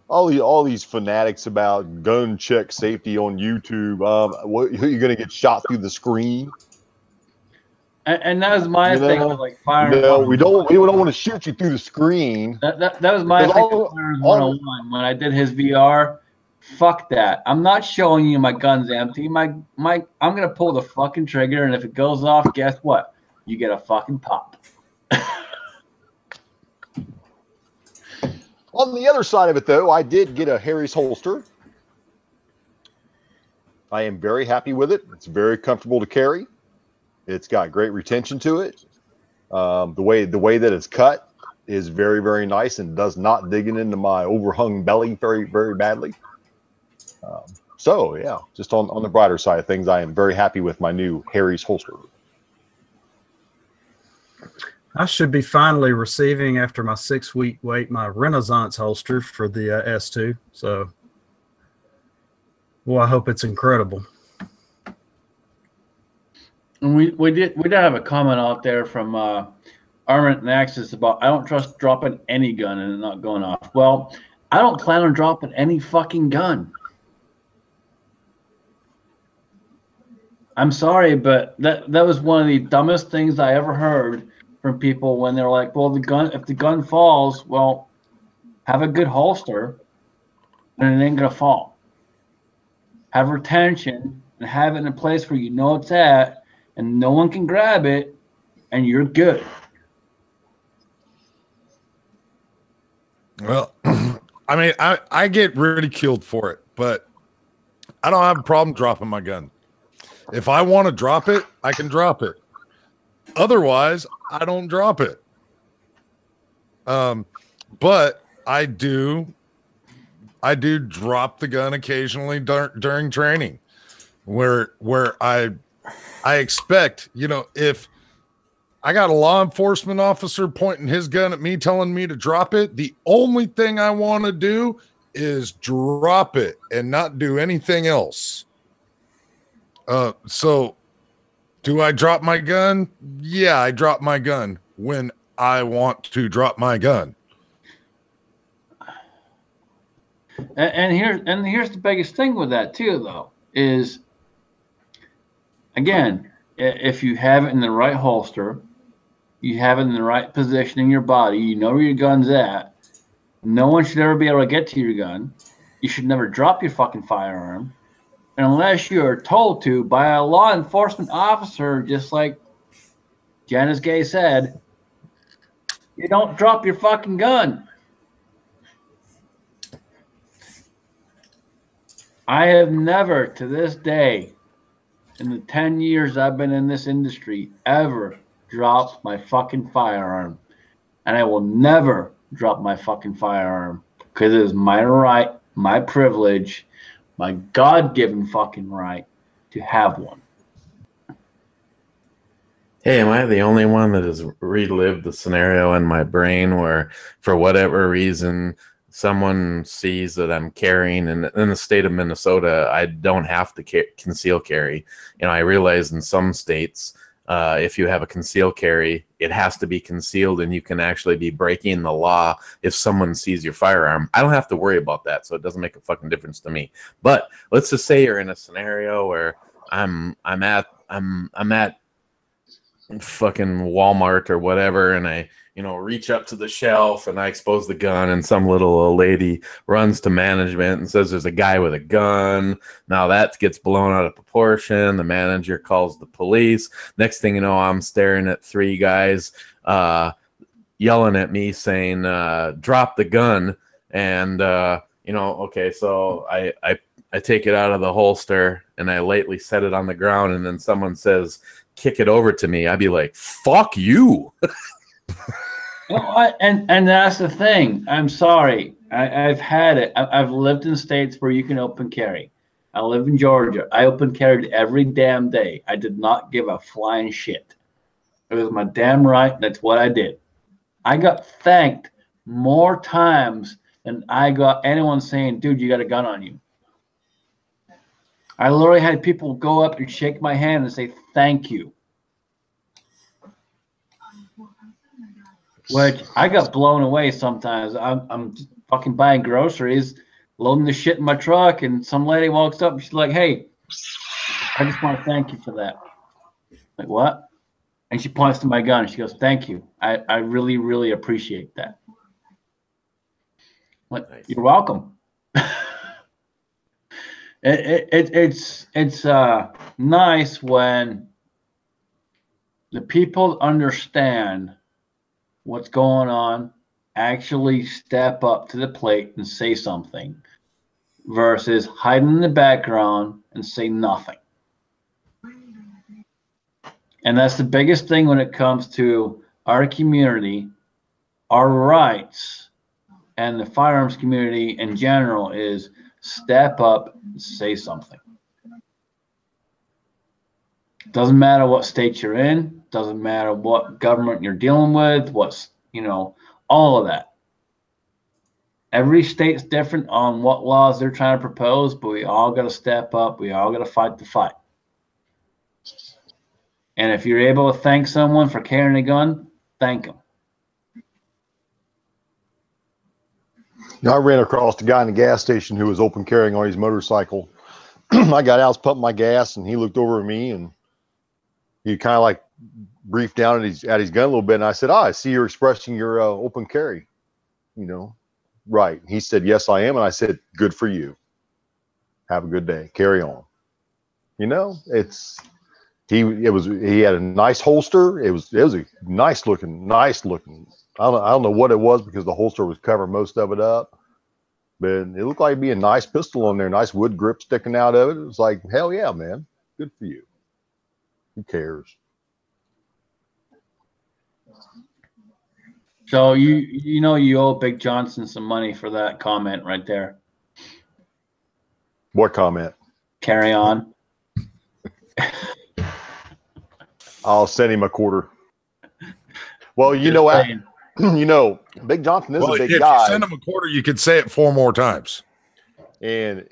All these fanatics about gun check safety on YouTube. What you're gonna get shot through the screen? And that was my thing with like fire. No, we don't want to shoot you through the screen. That was my thing with Firearms 101 when I did his VR. Fuck that. I'm not showing you my gun's empty. I'm gonna pull the fucking trigger, and if it goes off, guess what? You get a fucking pop. On the other side of it, though, I did get a Harry's holster. I am very happy with it. It's very comfortable to carry. It's got great retention to it. The way that it's cut is very, very nice and does not dig into my overhung belly very, very badly. So, yeah, just on the brighter side of things, I am very happy with my new Harry's holster. I should be finally receiving, after my 6-week wait, my Renaissance holster for the S2. So, well, I hope it's incredible. And we did have a comment out there from Armament and Axis about I don't trust dropping any gun and it not going off. Well, I don't plan on dropping any fucking gun. I'm sorry, but that was one of the dumbest things I ever heard from people when they're like, well, if the gun falls, well, have a good holster and it ain't gonna fall. Have retention and have it in a place where you know it's at and no one can grab it and you're good. Well, I mean, I get ridiculed for it, but I don't have a problem dropping my gun. If I want to drop it, I can drop it. Otherwise, I don't drop it. But I do drop the gun occasionally during training, where I expect, you know, if I got a law enforcement officer pointing his gun at me, telling me to drop it, the only thing I want to do is drop it and not do anything else. So do I drop my gun? Yeah, I drop my gun when I want to drop my gun. And here's the biggest thing with that too, though, is again, if you have it in the right holster, you have it in the right position in your body, you know where your gun's at. No one should ever be able to get to your gun. You should never drop your fucking firearm. Unless you are told to by a law enforcement officer, just like Janice Gay said, You don't drop your fucking gun. I have never, to this day, in the 10 years I've been in this industry, ever dropped my fucking firearm. And I will never drop my fucking firearm because it is my right, my privilege, my God-given fucking right to have one. Hey, am I the only one that has relived the scenario in my brain where, for whatever reason, someone sees that I'm carrying, and in the state of Minnesota, I don't have to conceal carry. You know, I realize in some states, if you have a concealed carry, it has to be concealed, and you can actually be breaking the law if someone sees your firearm. I don't have to worry about that, so it doesn't make a fucking difference to me. But let's just say you're in a scenario where I'm at fucking Walmart or whatever, and I, you know, reach up to the shelf and I expose the gun, and some little old lady runs to management and says there's a guy with a gun. Now that gets blown out of proportion. The manager calls the police. Next thing you know, I'm staring at three guys yelling at me saying, drop the gun. And you know, okay, so I take it out of the holster and I lightly set it on the ground, and then someone says, kick it over to me. I'd be like, fuck you. Well, and that's the thing. I'm sorry. I've had it. I've lived in states where you can open carry. I live in Georgia. I open carried every damn day. I did not give a flying shit. It was my damn right. That's what I did. I got thanked more times than I got anyone saying, dude, you got a gun on you. I literally had people go up and shake my hand and say, thank you. Which I got blown away sometimes. I'm fucking buying groceries, loading the shit in my truck, and some lady walks up and she's like, hey, I just want to thank you for that. Like, what? And she points to my gun and she goes, thank you. I really, really appreciate that. Like, nice. You're welcome. It's nice when the people understand what's going on, actually step up to the plate and say something, versus hiding in the background and say nothing. And that's the biggest thing when it comes to our community, our rights, and the firearms community in general is step up and say something. Doesn't matter what state you're in, doesn't matter what government you're dealing with, what's, you know, all of that. Every state's different on what laws they're trying to propose, but we all got to step up. We all got to fight the fight. And if you're able to thank someone for carrying a gun, thank them. I ran across a guy in the gas station who was open carrying on his motorcycle. I got out, I was pumping my gas, and he looked over at me, and he kind of like briefed down at his gun a little bit. And I said, I see you're expressing your open carry, you know, right. He said, yes, I am. And I said, good for you. Have a good day. Carry on. You know, he had a nice holster. It was a nice looking. I don't know what it was because the holster was covering most of it up, but it looked like it'd be a nice pistol on there, nice wood grip sticking out of it. It was like, hell yeah, man. Good for you. Who cares? So you know you owe Big Johnson some money for that comment right there. What comment? Carry on. I'll send him a quarter. Well, you know what? You know, Big Johnson is a big guy. If you send him a quarter, you could say it 4 more times. And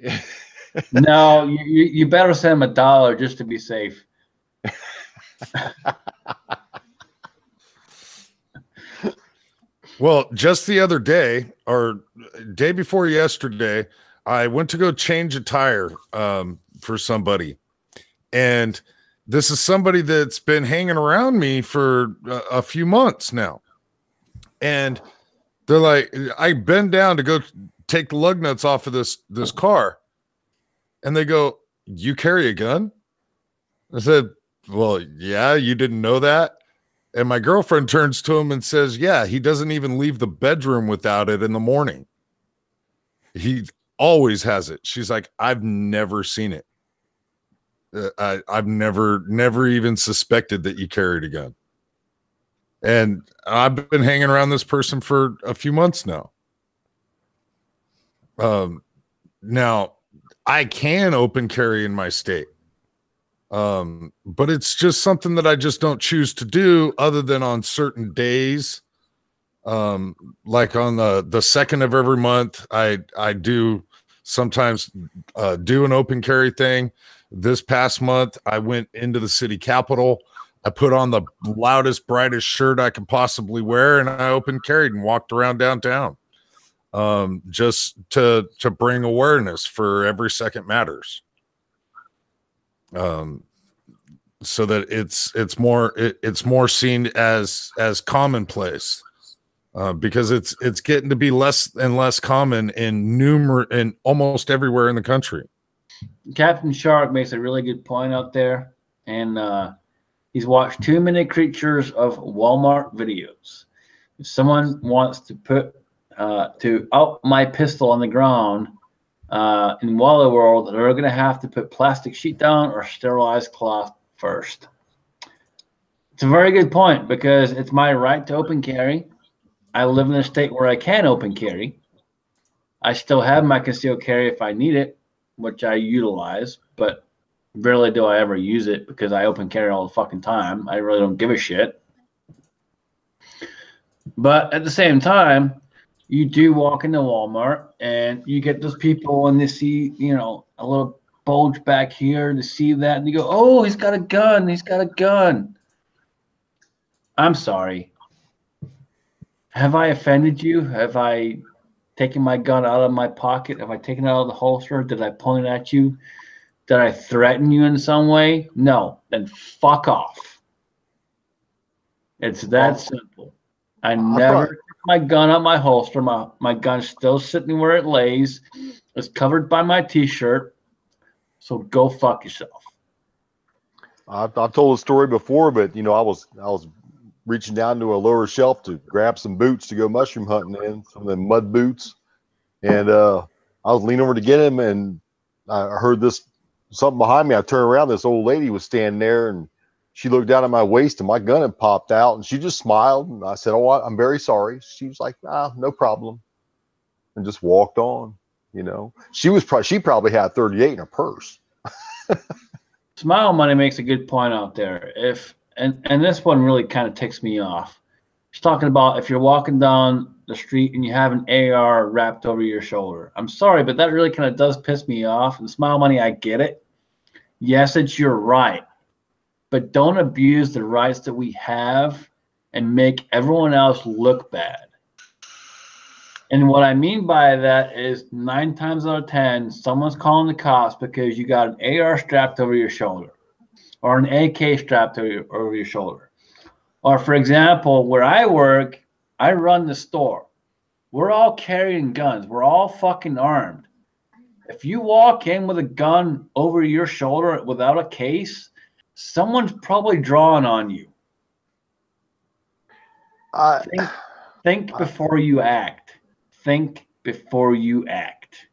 no, you better send him $1 just to be safe. Well, just the other day, or day before yesterday, I went to go change a tire for somebody. And this is somebody that's been hanging around me for a few months now. And they're like, I bend down to go take the lug nuts off of this car. And they go, you carry a gun? I said, well, yeah, you didn't know that? And my girlfriend turns to him and says, yeah, he doesn't even leave the bedroom without it in the morning. He always has it. She's like, I've never seen it. I've never even suspected that you carried a gun. And I've been hanging around this person for a few months now. Now I can open carry in my state. But it's just something that I just don't choose to do other than on certain days. Like on the second of every month, I do sometimes do an open carry thing. This past month, I went into the city capitol. I put on the loudest, brightest shirt I could possibly wear, and I open carried and walked around downtown. Just to bring awareness for every second matters. So that it's more seen as commonplace, because it's getting to be less and less common in almost everywhere in the country. Captain Shark makes a really good point out there, and he's watched too many creatures of Walmart videos. If someone wants to put to out my pistol on the ground in Walla World, they're going to have to put plastic sheet down or sterilized cloth first. It's a very good point, because it's my right to open carry. I live in a state where I can open carry. I still have my concealed carry if I need it, which I utilize, but rarely do I ever use it because I open carry all the fucking time. I really don't give a shit. But at the same time, you do walk into Walmart and you get those people and they see, a little bulge back here, to see that, and you go, oh, he's got a gun. He's got a gun. I'm sorry. Have I offended you? Have I taken my gun out of my pocket? Have I taken it out of the holster? Did I point it at you? Did I threaten you in some way? No. Then fuck off. It's that simple. I never took my gun out my holster. My gun's still sitting where it lays. It's covered by my T-shirt. So go fuck yourself. I've told a story before, but I was reaching down to a lower shelf to grab some boots to go mushroom hunting in, some of them mud boots, and I was leaning over to get him, and I heard something behind me. I turned around, this old lady was standing there, and she looked down at my waist, and my gun had popped out, and she just smiled, and I said, "Oh, I'm very sorry." She was like, "No problem," and just walked on. She probably had 38 in her purse. Smile Money makes a good point out there. And this one really kind of ticks me off. She's talking about if you're walking down the street and you have an AR wrapped over your shoulder. I'm sorry, but that really kind of does piss me off. And Smile Money, I get it. Yes, it's your right. But don't abuse the rights that we have and make everyone else look bad. And what I mean by that is 9 times out of 10, someone's calling the cops because you got an AR strapped over your shoulder or an AK strapped over your shoulder. Or, for example, where I work, I run the store. We're all carrying guns. We're all fucking armed. If you walk in with a gun over your shoulder without a case, someone's probably drawing on you. Think before you act. Think before you act.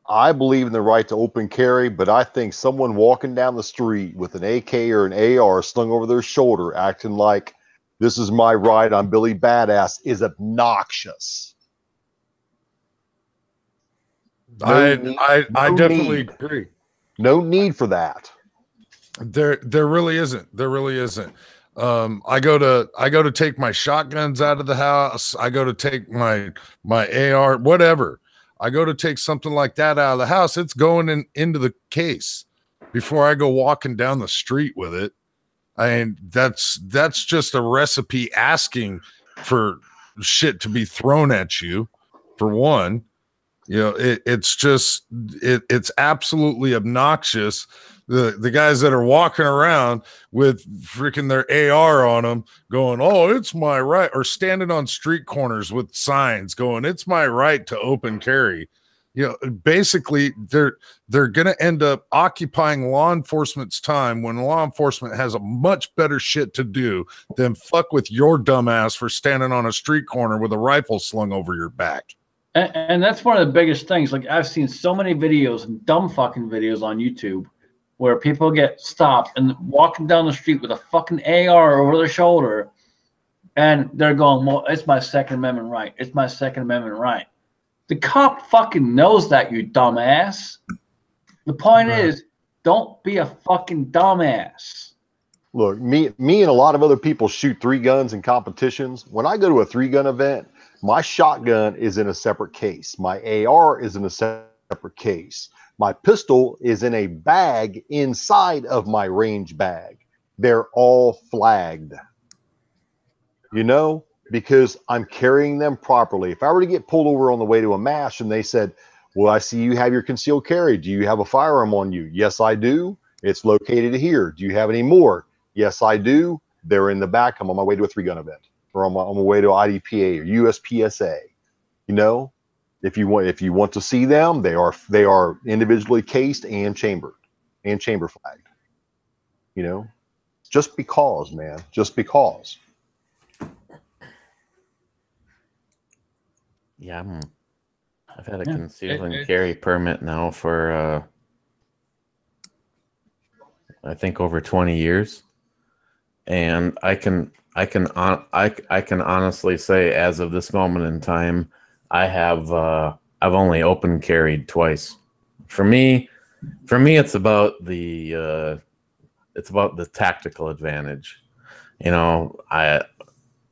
I believe in the right to open carry, but I think someone walking down the street with an AK or an AR slung over their shoulder, acting like this is my right, I'm Billy Badass, is obnoxious. I definitely agree. No need for that. There really isn't. There really isn't. I go to take my shotguns out of the house. I go to take my AR, whatever. I go to take something like that out of the house. It's going into the case before I go walking down the street with it. I mean, that's just a recipe asking for shit to be thrown at you, for one. It's absolutely obnoxious. The guys that are walking around with freaking their AR on them going, oh, it's my right, or standing on street corners with signs going, it's my right to open carry. you know, basically they're going to end up occupying law enforcement's time when law enforcement has a much better shit to do than fuck with your dumbass for standing on a street corner with a rifle slung over your back. And that's one of the biggest things. Like, I've seen so many videos, dumb fucking videos on YouTube, where people get stopped and walking down the street with a fucking AR over their shoulder, and they're going, well, it's my Second Amendment right. It's my Second Amendment right. The cop fucking knows that, you dumbass. The point is, don't be a fucking dumbass. Look, me and a lot of other people shoot 3 guns in competitions. When I go to a 3-gun event, my shotgun is in a separate case. My AR is in a separate case. My pistol is in a bag inside of my range bag. They're all flagged. You know, because I'm carrying them properly. If I were to get pulled over on the way to a mash and they said, well, I see you have your concealed carry. Do you have a firearm on you? Yes, I do. It's located here. Do you have any more? Yes, I do. They're in the back. I'm on my way to a 3-gun event, or on my way to IDPA or USPSA. You know, if you want to see them, they are individually cased and chambered and chamber flagged. You know, just because, man, just because. Yeah, I've had a conceal and carry permit now for I think over 20 years, and I can honestly say, as of this moment in time, I've only open carried twice. For me, it's about the tactical advantage. You know,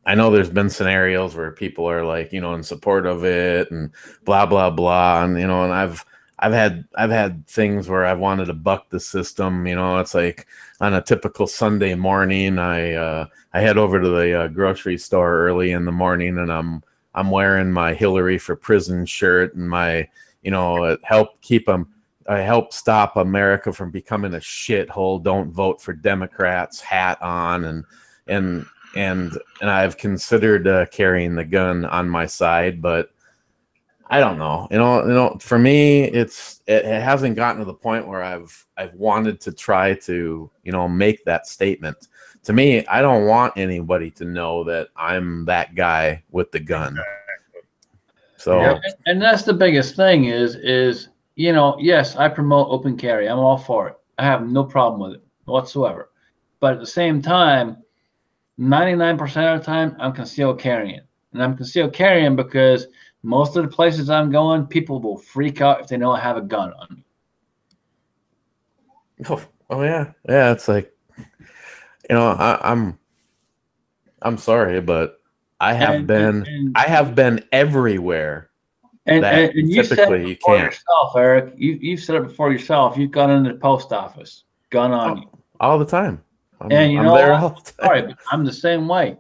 I know there's been scenarios where people are like, you know, in support of it and blah, blah, blah. And, you know, and I've had things where I've wanted to buck the system. You know, it's like on a typical Sunday morning, I head over to the grocery store early in the morning, and I'm wearing my Hillary for Prison shirt and my, you know, I help stop America from becoming a shithole. Don't vote for Democrats hat on, and I've considered carrying the gun on my side, but I don't know. You know, for me, it hasn't gotten to the point where I've wanted to try to, you know, make that statement. To me, I don't want anybody to know that I'm that guy with the gun. So, yeah, and that's the biggest thing is, you know, yes, I promote open carry. I'm all for it. I have no problem with it whatsoever. But at the same time, 99% of the time, I'm concealed carrying. And I'm concealed carrying because most of the places I'm going, people will freak out if they know I have a gun on me. Oh yeah. Yeah, it's like, you know, I'm sorry, but I have been everywhere. And you said it you before can't. yourself, Eric. You've said it before yourself. You've gone into the post office, gun on you. All the time. And you know, there all the time. Sorry, but I'm the same way.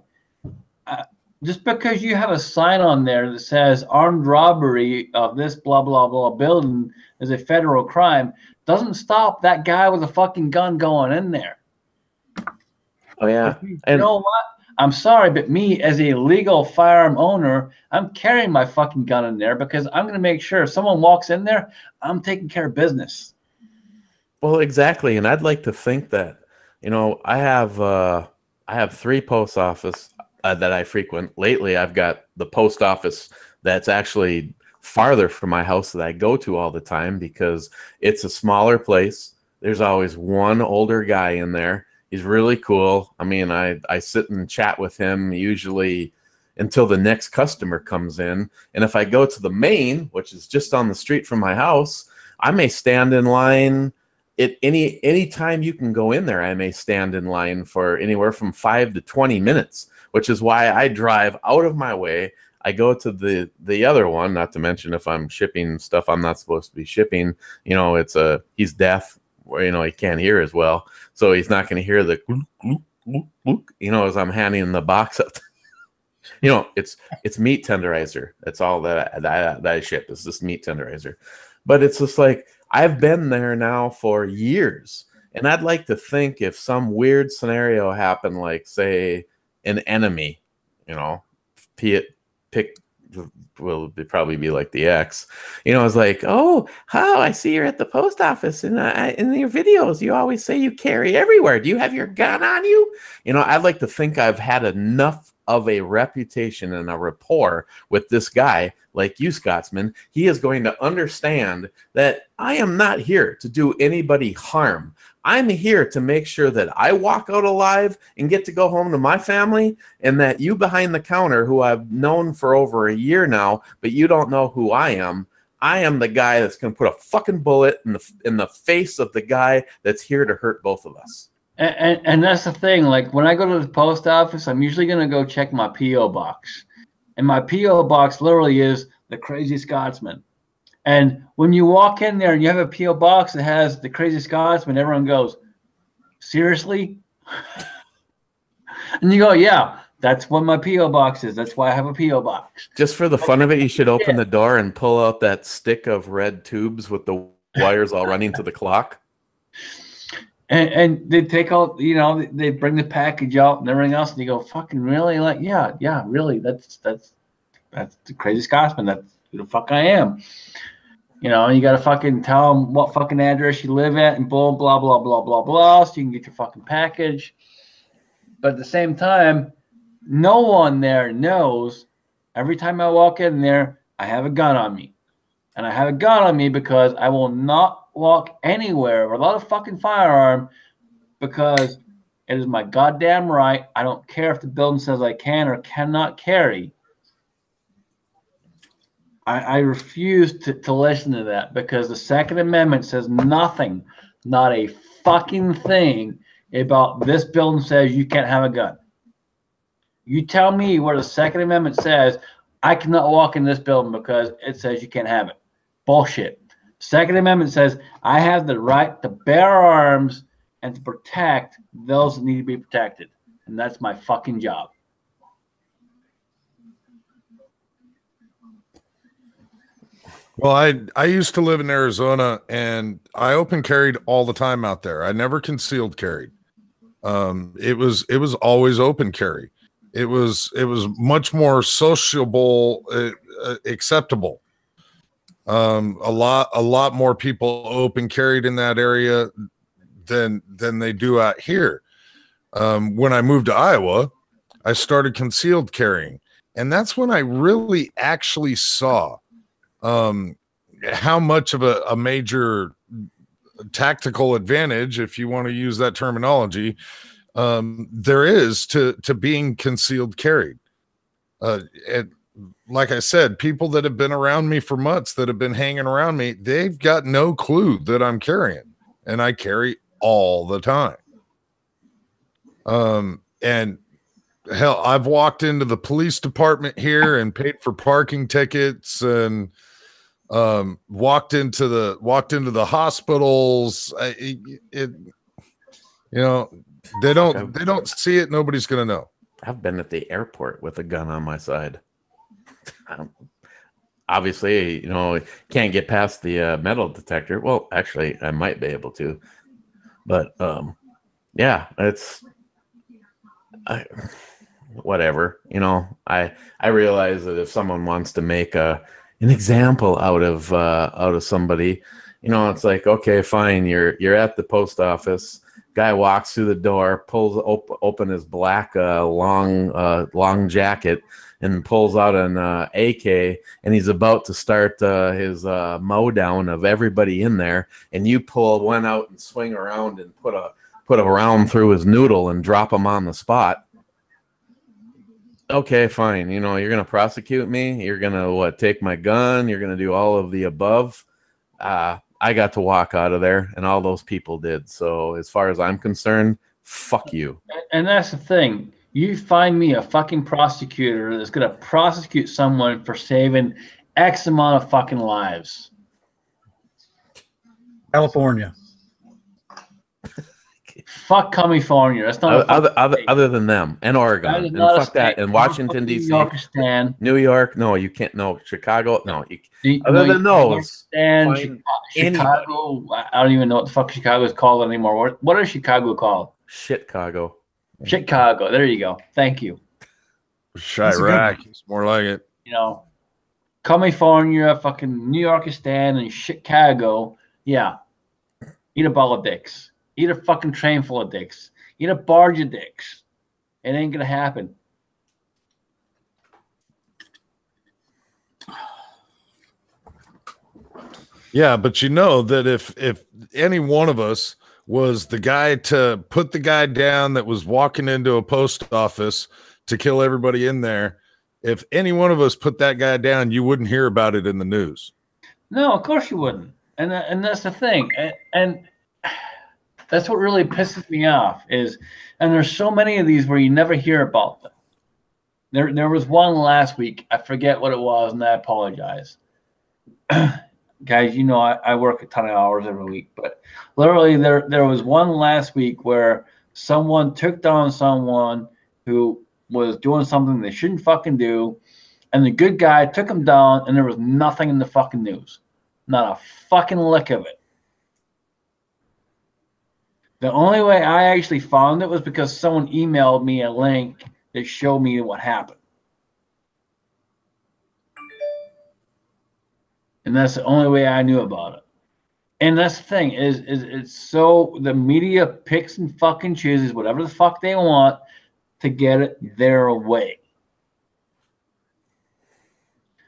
Just because you have a sign on there that says armed robbery of this blah, blah, blah building is a federal crime doesn't stop that guy with a fucking gun going in there. Oh, yeah. You know what? I'm sorry, but me as a legal firearm owner, I'm carrying my fucking gun in there because I'm going to make sure if someone walks in there, I'm taking care of business. Well, exactly. And I'd like to think that, you know, I have 3 post office that I frequent. Lately, I've got the post office that's actually farther from my house that I go to all the time because it's a smaller place. There's always one older guy in there. He's really cool. I mean, I sit and chat with him usually until the next customer comes in. And if I go to the main, which is just on the street from my house, I may stand in line. Any time you can go in there, I may stand in line for anywhere from 5 to 20 minutes, which is why I drive out of my way. I go to the other one, not to mention if I'm shipping stuff I'm not supposed to be shipping, you know, he's deaf, or, you know, he can't hear as well. So he's not going to hear the, you know, as I'm handing the box up. You know, it's meat tenderizer. That's all that I ship is this meat tenderizer. But it's just like, I've been there now for years, and I'd like to think if some weird scenario happened, like say an enemy, you know, pick will probably be like the ex. You know, it's like, oh, how I see you're at the post office, and in your videos you always say you carry everywhere. Do you have your gun on you? You know, I'd like to think I've had enough of a reputation and a rapport with this guy, like you, Scotsman. He is going to understand that I am not here to do anybody harm. I'm here to make sure that I walk out alive and get to go home to my family, and that you behind the counter, who I've known for over a year now, but you don't know who I am the guy that's going to put a fucking bullet in the face of the guy that's here to hurt both of us. And that's the thing. Like, when I go to the post office, I'm usually going to go check my P.O. box. And my P.O. box literally is the Crazy Scotsman. And when you walk in there and you have a P.O. box that has the Crazy Scotsman, everyone goes, seriously? And you go, yeah, that's what my P.O. box is. That's why I have a P.O. box. Just for the fun of it, you should open the door and pull out that stick of red tubes with the wires all running to the clock. And they take out, you know, they bring the package out and everything else, and you go, fucking really? Like, yeah, really. That's the Crazy Scotsman. That's who the fuck I am. You know, you got to fucking tell them what fucking address you live at and blah, blah, blah, blah, blah, blah, so you can get your fucking package. But at the same time, no one there knows. Every time I walk in there, I have a gun on me. And I have a gun on me because I will not walk anywhere without a fucking firearm, because it is my goddamn right. I don't care if the building says I can or cannot carry. I refuse to listen to that, because the Second Amendment says nothing, not a fucking thing about this building says you can't have a gun. You tell me where the Second Amendment says I cannot walk in this building because it says you can't have it. Bullshit. Second Amendment says I have the right to bear arms and to protect those that need to be protected. And that's my fucking job. Well, I used to live in Arizona, and I open carried all the time out there. I never concealed carried. It was always open carry. It was much more sociable, acceptable. A lot more people open carried in that area than they do out here. When I moved to Iowa, I started concealed carrying, and that's when I really actually saw how much of a major tactical advantage, if you want to use that terminology, there is to being concealed carried. And like I said, people that have been around me for months, that have been hanging around me, they've got no clue that I'm carrying, and I carry all the time. And hell, I've walked into the police department here and paid for parking tickets, and walked into the hospitals. You know, they don't see it. Nobody's gonna know. I've been at the airport with a gun on my side. Obviously, you know, can't get past the metal detector. Well, actually, I might be able to, but yeah, whatever. You know, I realize that if someone wants to make an example out of somebody, you know, it's like, okay, fine, you're at the post office. Guy walks through the door, pulls open his black long jacket, and pulls out an AK, and he's about to start his mow down of everybody in there, and you pull one out and swing around and put a round through his noodle and drop him on the spot. Okay, fine. You know, you're going to prosecute me. You're going to take my gun. You're going to do all of the above. I got to walk out of there, and all those people did. So as far as I'm concerned, fuck you. And that's the thing. You find me a fucking prosecutor that's going to prosecute someone for saving X amount of fucking lives. California. Fuck California. That's not other than them, and Oregon, and fuck that, and Washington D.C., New York. No, you can't. No, Chicago. No, other than those. And Chicago. I don't even know what the fuck Chicago is called anymore. What is Chicago called? Chicago. Chicago. There you go. Thank you. Chirac. It's more like it. You know, California, fucking New Yorkistan, and Chicago, yeah, eat a ball of dicks. Eat a fucking train full of dicks. Eat a barge of dicks. It ain't gonna happen. Yeah, but you know that if any one of us was the guy to put the guy down that was walking into a post office to kill everybody in there, if any one of us put that guy down, you wouldn't hear about it in the news. No, of course you wouldn't. And that's the thing. And that's what really pisses me off is, and there's so many of these where you never hear about them. There was one last week. I forget what it was, and I apologize. Guys, you know I work a ton of hours every week, but literally there was one last week where someone took down someone who was doing something they shouldn't fucking do, and the good guy took him down, and there was nothing in the fucking news. Not a fucking lick of it. The only way I actually found it was because someone emailed me a link that showed me what happened. And that's the only way I knew about it. And that's the thing, is it's so the media picks and fucking chooses whatever the fuck they want to get it their way.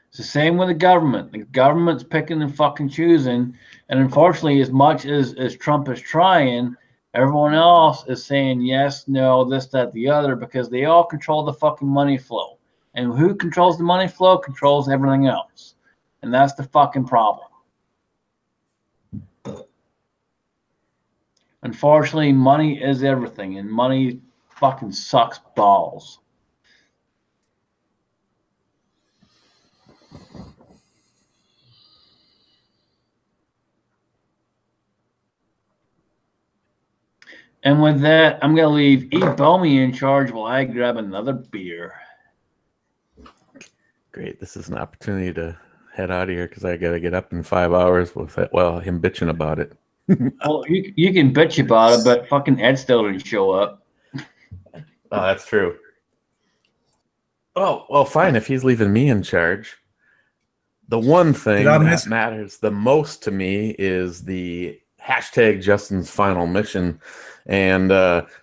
It's the same with the government. The government's picking and fucking choosing. And unfortunately, as much as Trump is trying, everyone else is saying yes, no, this, that, the other, because they all control the fucking money flow. And who controls the money flow controls everything else. And that's the fucking problem. Unfortunately, money is everything, and money fucking sucks balls. And with that, I'm going to leave E. Bellamy in charge while I grab another beer. Great. This is an opportunity to head out of here because I got to get up in 5 hours with it. Well, him bitching about it. Well, you can bitch about it, but fucking Ed still didn't show up. Oh, that's true. Oh, well, fine. If he's leaving me in charge, the one thing that matters the most to me is the hashtag Justin's final mission. And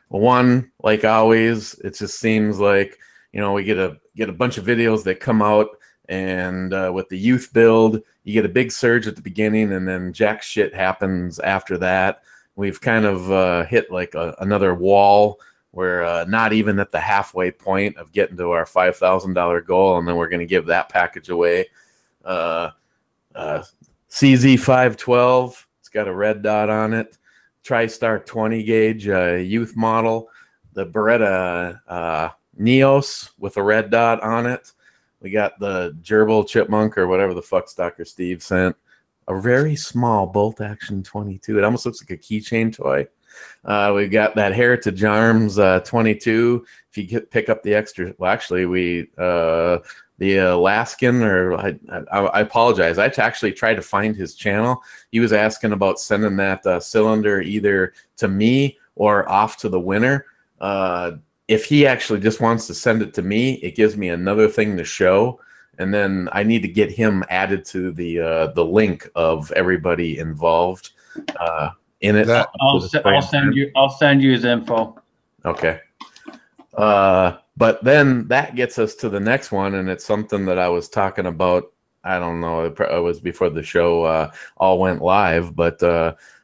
one, like always, it just seems like, you know, we get a bunch of videos that come out, and with the youth build, you get a big surge at the beginning, and then jack shit happens after that. We've kind of hit like another wall. We're not even at the halfway point of getting to our $5,000 goal, and then we're going to give that package away. CZ512, it's got a red dot on it. TriStar 20 gauge youth model. The Beretta Neos with a red dot on it. We got the gerbil chipmunk or whatever the fuck Dr. Steve sent. A very small bolt action 22. It almost looks like a keychain toy. We've got that Heritage Arms 22. If you pick up the extra, well, actually, the Alaskan, or I apologize. I actually tried to find his channel. He was asking about sending that cylinder either to me or off to the winner. If he actually just wants to send it to me, it gives me another thing to show, and then I need to get him added to the link of everybody involved in it. I'll send you his info. Okay. But then that gets us to the next one, and it's something that I was talking about. I don't know. It was before the show all went live, but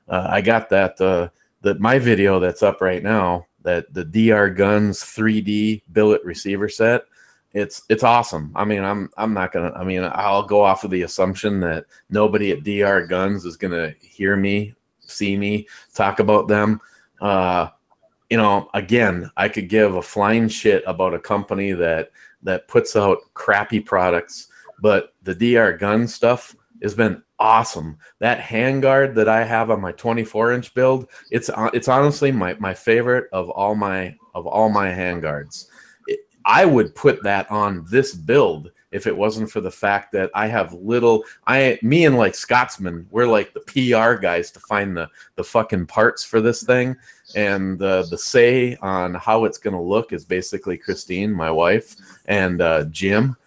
I got that my video that's up right now, that the DR Guns 3D billet receiver set. It's awesome. I mean, I'm not gonna. I mean, I'll go off of the assumption that nobody at DR Guns is gonna hear me, see me talk about them. You know, again, I could give a flying shit about a company that puts out crappy products, but the DR gun stuff has been awesome. That handguard that I have on my 24-inch build, it's honestly my favorite of all my handguards. I would put that on this build if it wasn't for the fact that I have me and like Scotsman, we're like the PR guys to find the fucking parts for this thing. And the say on how it's going to look is basically Christine, my wife, and Jim.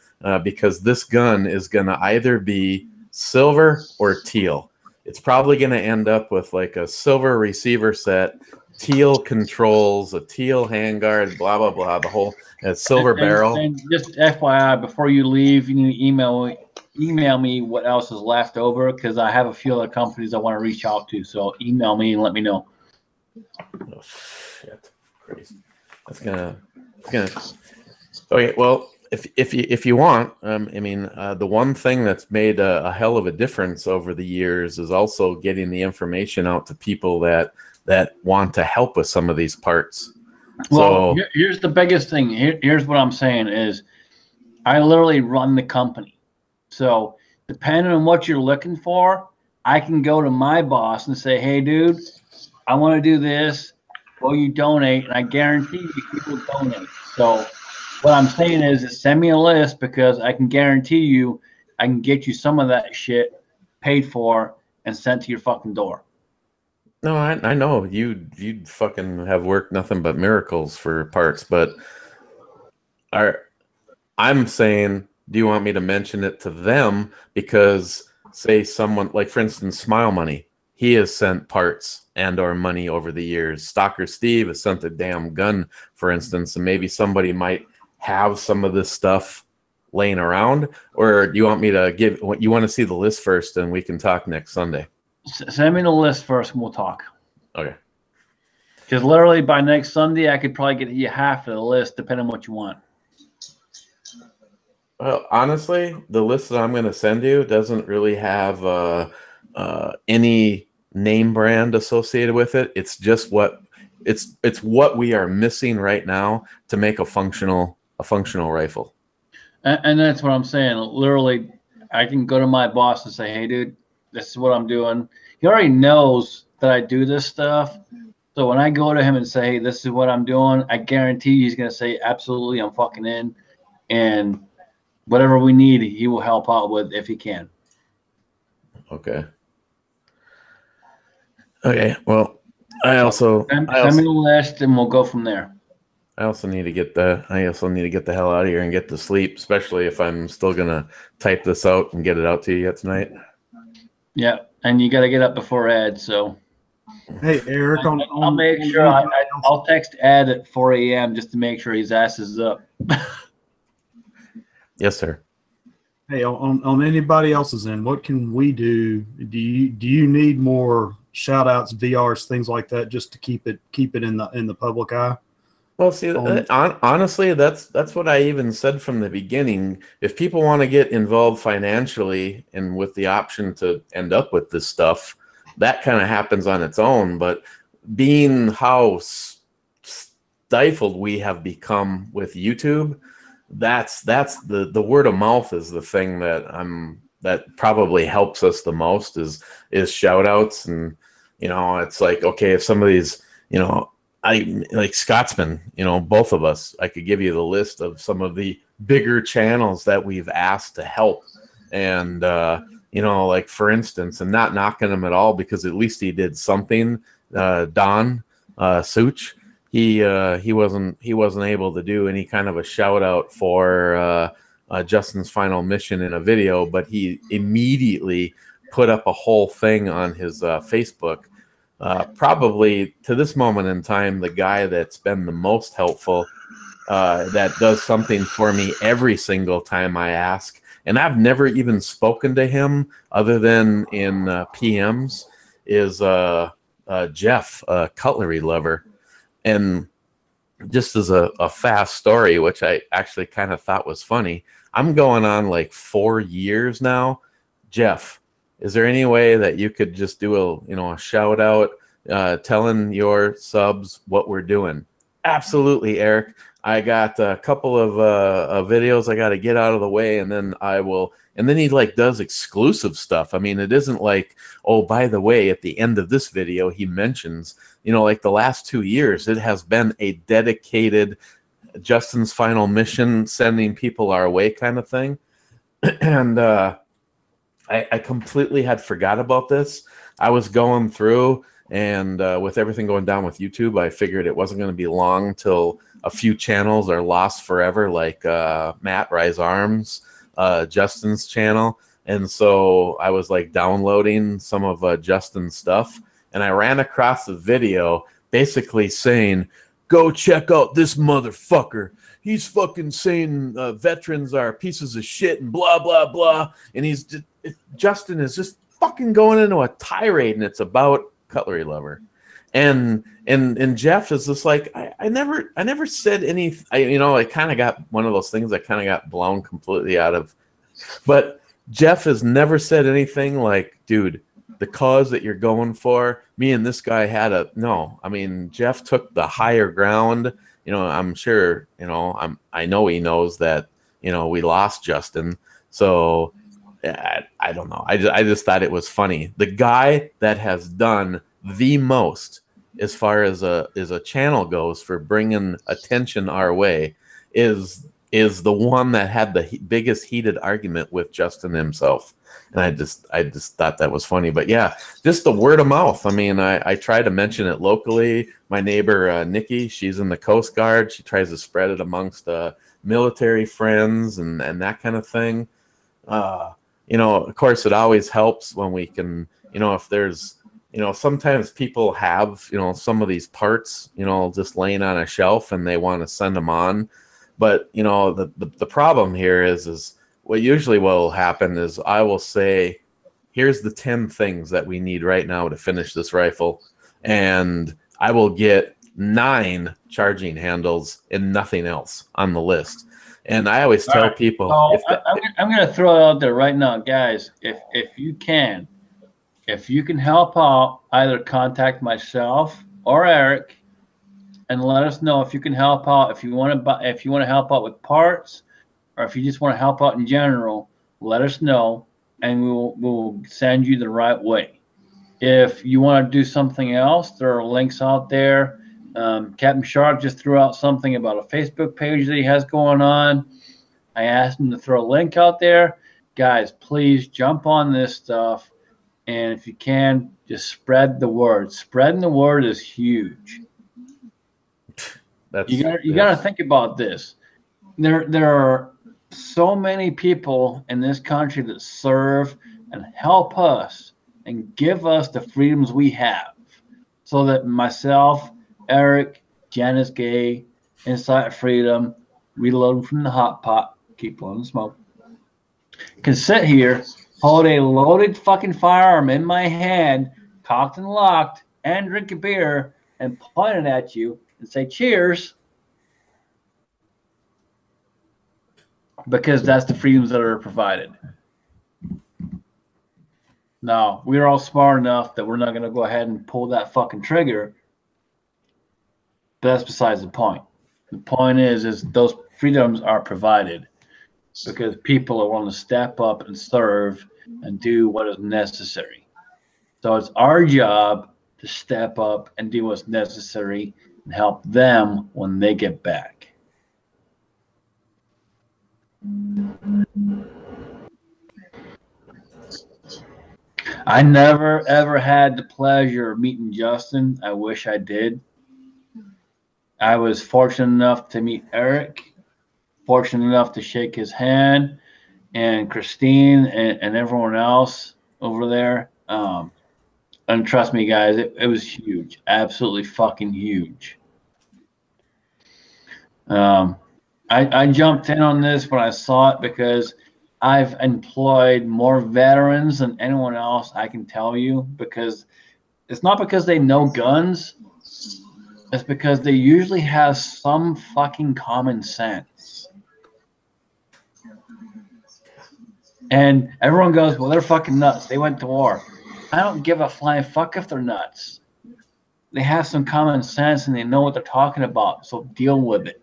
because this gun is going to either be silver or teal. It's probably going to end up with like a silver receiver set, teal controls, a teal handguard, blah, blah, blah, the whole silver barrel. And just FYI, before you leave, you need to email me what else is left over, because I have a few other companies I want to reach out to. So email me and let me know. Oh, shit. Crazy. That's gonna. Okay, well, if you want, I mean, the one thing that's made a hell of a difference over the years is also getting the information out to people that want to help with some of these parts. Well, So here's the biggest thing. Here's what I'm saying is, I literally run the company. So depending on what you're looking for, I can go to my boss and say, hey, dude, I want to do this. Will you donate? And I guarantee you people donate. So what I'm saying is send me a list, because I can guarantee you I can get you some of that shit paid for and sent to your fucking door. no, I know you fucking have worked nothing but miracles for parts, but I'm saying, do you want me to mention it to them? Because say someone like, for instance, Smile Money, he has sent parts and or money over the years. Stalker Steve has sent a damn gun, for instance, and maybe somebody might have some of this stuff laying around. Or do you want me to you want to see the list first and we can talk next Sunday? Send me the list first and we'll talk. Okay. Because literally by next Sunday, I could probably get you half of the list, depending on what you want. Well, honestly, the list that I'm going to send you doesn't really have any name brand associated with it. It's just what we are missing right now to make a functional rifle. And that's what I'm saying. Literally, I can go to my boss and say, hey, dude, this is what I'm doing. He already knows that I do this stuff. So when I go to him and say, hey, this is what I'm doing, I guarantee he's going to say, absolutely, I'm fucking in. And whatever we need, he will help out with if he can. Okay. Okay. Well, I also send me the list and we'll go from there. I also need to get the hell out of here and get to sleep, especially if I'm still gonna type this out and get it out to you yet tonight. Yeah, and you got to get up before Ed. So, Hey, Eric, I'll make sure I'll text Ed at 4 a.m. just to make sure his ass is up. Yes, sir. Hey, on anybody else's end, what can we do? Do you need more shout outs, VRs, things like that, just to keep it in the public eye? Well, see, honestly, that's what I even said from the beginning. If people want to get involved financially and with the option to end up with this stuff, that kind of happens on its own. But being how stifled we have become with YouTube, that's the word of mouth is the thing that probably helps us the most is shout outs. And it's like, okay, if somebody's I like Scotsman, both of us, I could give you the list of some of the bigger channels that we've asked to help. And, like for instance, and not knocking him at all, because at least he did something. Don Such, he wasn't able to do any kind of a shout out for Justin's final mission in a video, but he immediately put up a whole thing on his Facebook. Probably to this moment in time, the guy that's been the most helpful, that does something for me every single time I ask. And I've never even spoken to him other than in PMs, is Jeff, Cutlery Lover. And just as a fast story, which I actually kind of thought was funny, I'm going on like 4 years now. Jeff, is there any way that you could just do a shout out, telling your subs what we're doing? Absolutely, Eric. I got a couple of videos I got to get out of the way, and then I will. And then he does exclusive stuff. I mean, it isn't like, oh, by the way, at the end of this video, he mentions, like the last 2 years, it has been a dedicated Justin's final mission, sending people our way kind of thing. And I completely had forgot about this. I was going through, and with everything going down with YouTube, I figured it wasn't going to be long till a few channels are lost forever, like Matt Rise Arms, Justin's channel. And so I was like downloading some of Justin's stuff, and I ran across a video basically saying, go check out this motherfucker. He's fucking saying veterans are pieces of shit and blah, blah, blah. And Justin is just fucking going into a tirade, and it's about Cutlery Lover. And Jeff is just like, I never said any, I kind of got one of those things that kind of got blown completely out of, but Jeff has never said anything like, dude, the cause that you're going for, me and this guy no. I mean, Jeff took the higher ground. I'm sure, I know he knows that, we lost Justin. So I don't know. I just thought it was funny. The guy that has done the most as far as a channel goes for bringing attention our way is the one that had the biggest heated argument with Justin himself. And I just thought that was funny. But yeah, just the word of mouth. I mean, I try to mention it locally. My neighbor, Nikki, she's in the Coast Guard. She tries to spread it amongst military friends and that kind of thing. Of course, it always helps when we can, if there's, sometimes people have, some of these parts, just laying on a shelf and they want to send them on. But, the problem here is what usually will happen is I will say, here's the 10 things that we need right now to finish this rifle. And I will get 9 charging handles and nothing else on the list. And I always tell people. So I'm going to throw it out there right now, guys. If you can help out, either contact myself or Eric and let us know if you can help out. If you want to help out with parts, or if you just want to help out in general, let us know, and we'll send you the right way. If you want to do something else, there are links out there. Captain Shark just threw out something about a Facebook page that he has going on. I asked him to throw a link out there. Guys, please jump on this stuff, and if you can, just spread the word. Spreading the word is huge. You got to think about this. There are so many people in this country that serve and help us and give us the freedoms we have, so that myself, Eric, Janice Gay, Insight Freedom, reloading from the hot pot, keep blowing the smoke, can sit here, hold a loaded fucking firearm in my hand, cocked and locked, and drink a beer and point it at you and say cheers, because that's the freedoms that are provided. Now, we're all smart enough that we're not going to go ahead and pull that fucking trigger. But that's besides the point. The point is those freedoms are provided because people are willing to step up and serve and do what is necessary. So it's our job to step up and do what's necessary and help them when they get back. I never ever had the pleasure of meeting Justin. I wish I did. I was fortunate enough to meet Eric, fortunate enough to shake his hand, and Christine and everyone else over there. And trust me, guys, it was huge, absolutely fucking huge. I jumped in on this when I saw it because I've employed more veterans than anyone else, I can tell you, because it's not because they know guns. It's because they usually have some fucking common sense. And everyone goes, well, they're fucking nuts. They went to war. I don't give a flying fuck if they're nuts. They have some common sense and they know what they're talking about, so deal with it.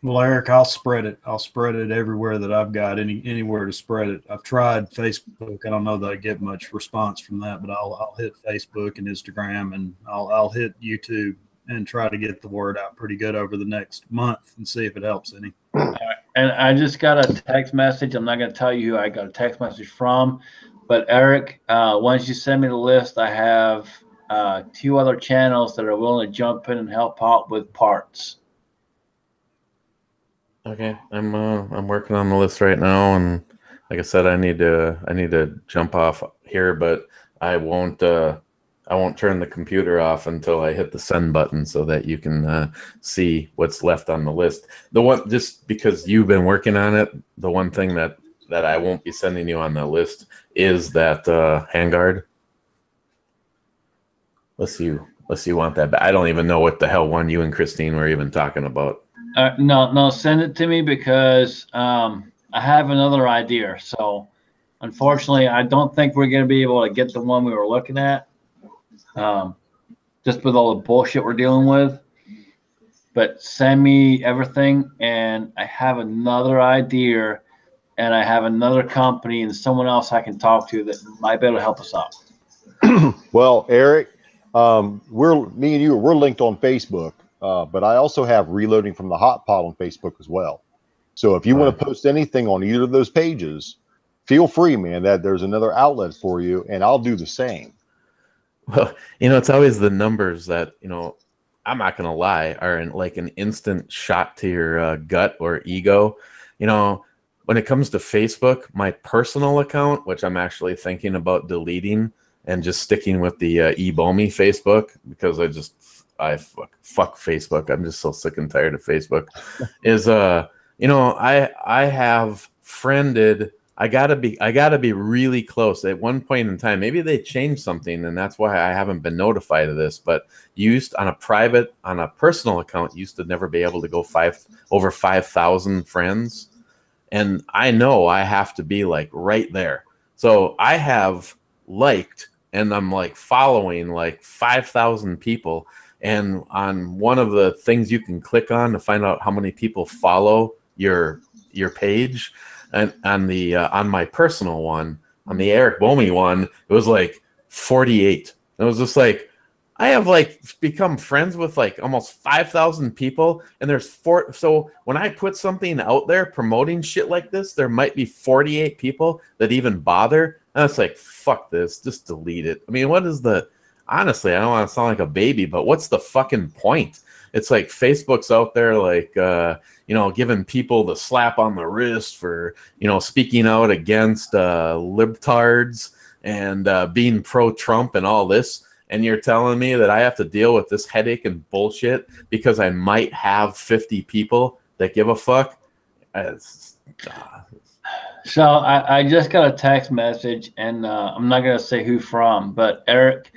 Well, Eric, I'll spread it. I'll spread it everywhere that I've got anywhere to spread it. I've tried Facebook. I don't know that I get much response from that, but I'll hit Facebook and Instagram, and I'll hit YouTube and try to get the word out pretty good over the next month and see if it helps any. And I just got a text message. I'm not going to tell you who I got a text message from, but Eric, once you send me the list, I have 2 other channels that are willing to jump in and help out with parts. Okay, I'm working on the list right now, and like I said, I need to jump off here, but I won't turn the computer off until I hit the send button so that you can see what's left on the list. The one, just because you've been working on it, the one thing that I won't be sending you on the list is that handguard. Unless you want that, but I don't even know what the hell one you and Christine were even talking about. No, send it to me because I have another idea. So, unfortunately, I don't think we're going to be able to get the one we were looking at, just with all the bullshit we're dealing with. But send me everything, and I have another idea, and I have another company and someone else I can talk to that might be able to help us out. Well, Eric, me and you, we're linked on Facebook, but I also have Reloading from the Hot Pot on Facebook as well. So if you want to post anything on either of those pages, feel free, man. That there's another outlet for you, and I'll do the same. Well, it's always the numbers that, I'm not going to lie, are like an instant shot to your gut or ego. When it comes to Facebook, my personal account, which I'm actually thinking about deleting and just sticking with the eBomi Facebook, because I fuck Facebook. I'm just so sick and tired of Facebook. Is I have friended. I gotta be really close. At one point in time, maybe they changed something, and that's why I haven't been notified of this. But used on a personal account, used to never be able to go over 5,000 friends, and I know I have to be like right there. So I have liked, and I'm like following like 5,000 people. And on one of the things you can click on to find out how many people follow your page, and on my personal one, on the Eric Bomi one, it was like 48. It was just like, I have like become friends with like almost 5,000 people, and there's four. So when I put something out there promoting shit like this, there might be 48 people that even bother. And it's like, fuck this, just delete it. I mean, honestly, I don't want to sound like a baby, but what's the fucking point? It's like Facebook's out there like, giving people the slap on the wrist for, speaking out against libtards and being pro-Trump and all this. And you're telling me that I have to deal with this headache and bullshit because I might have 50 people that give a fuck? So I just got a text message, and I'm not going to say who from, but Eric,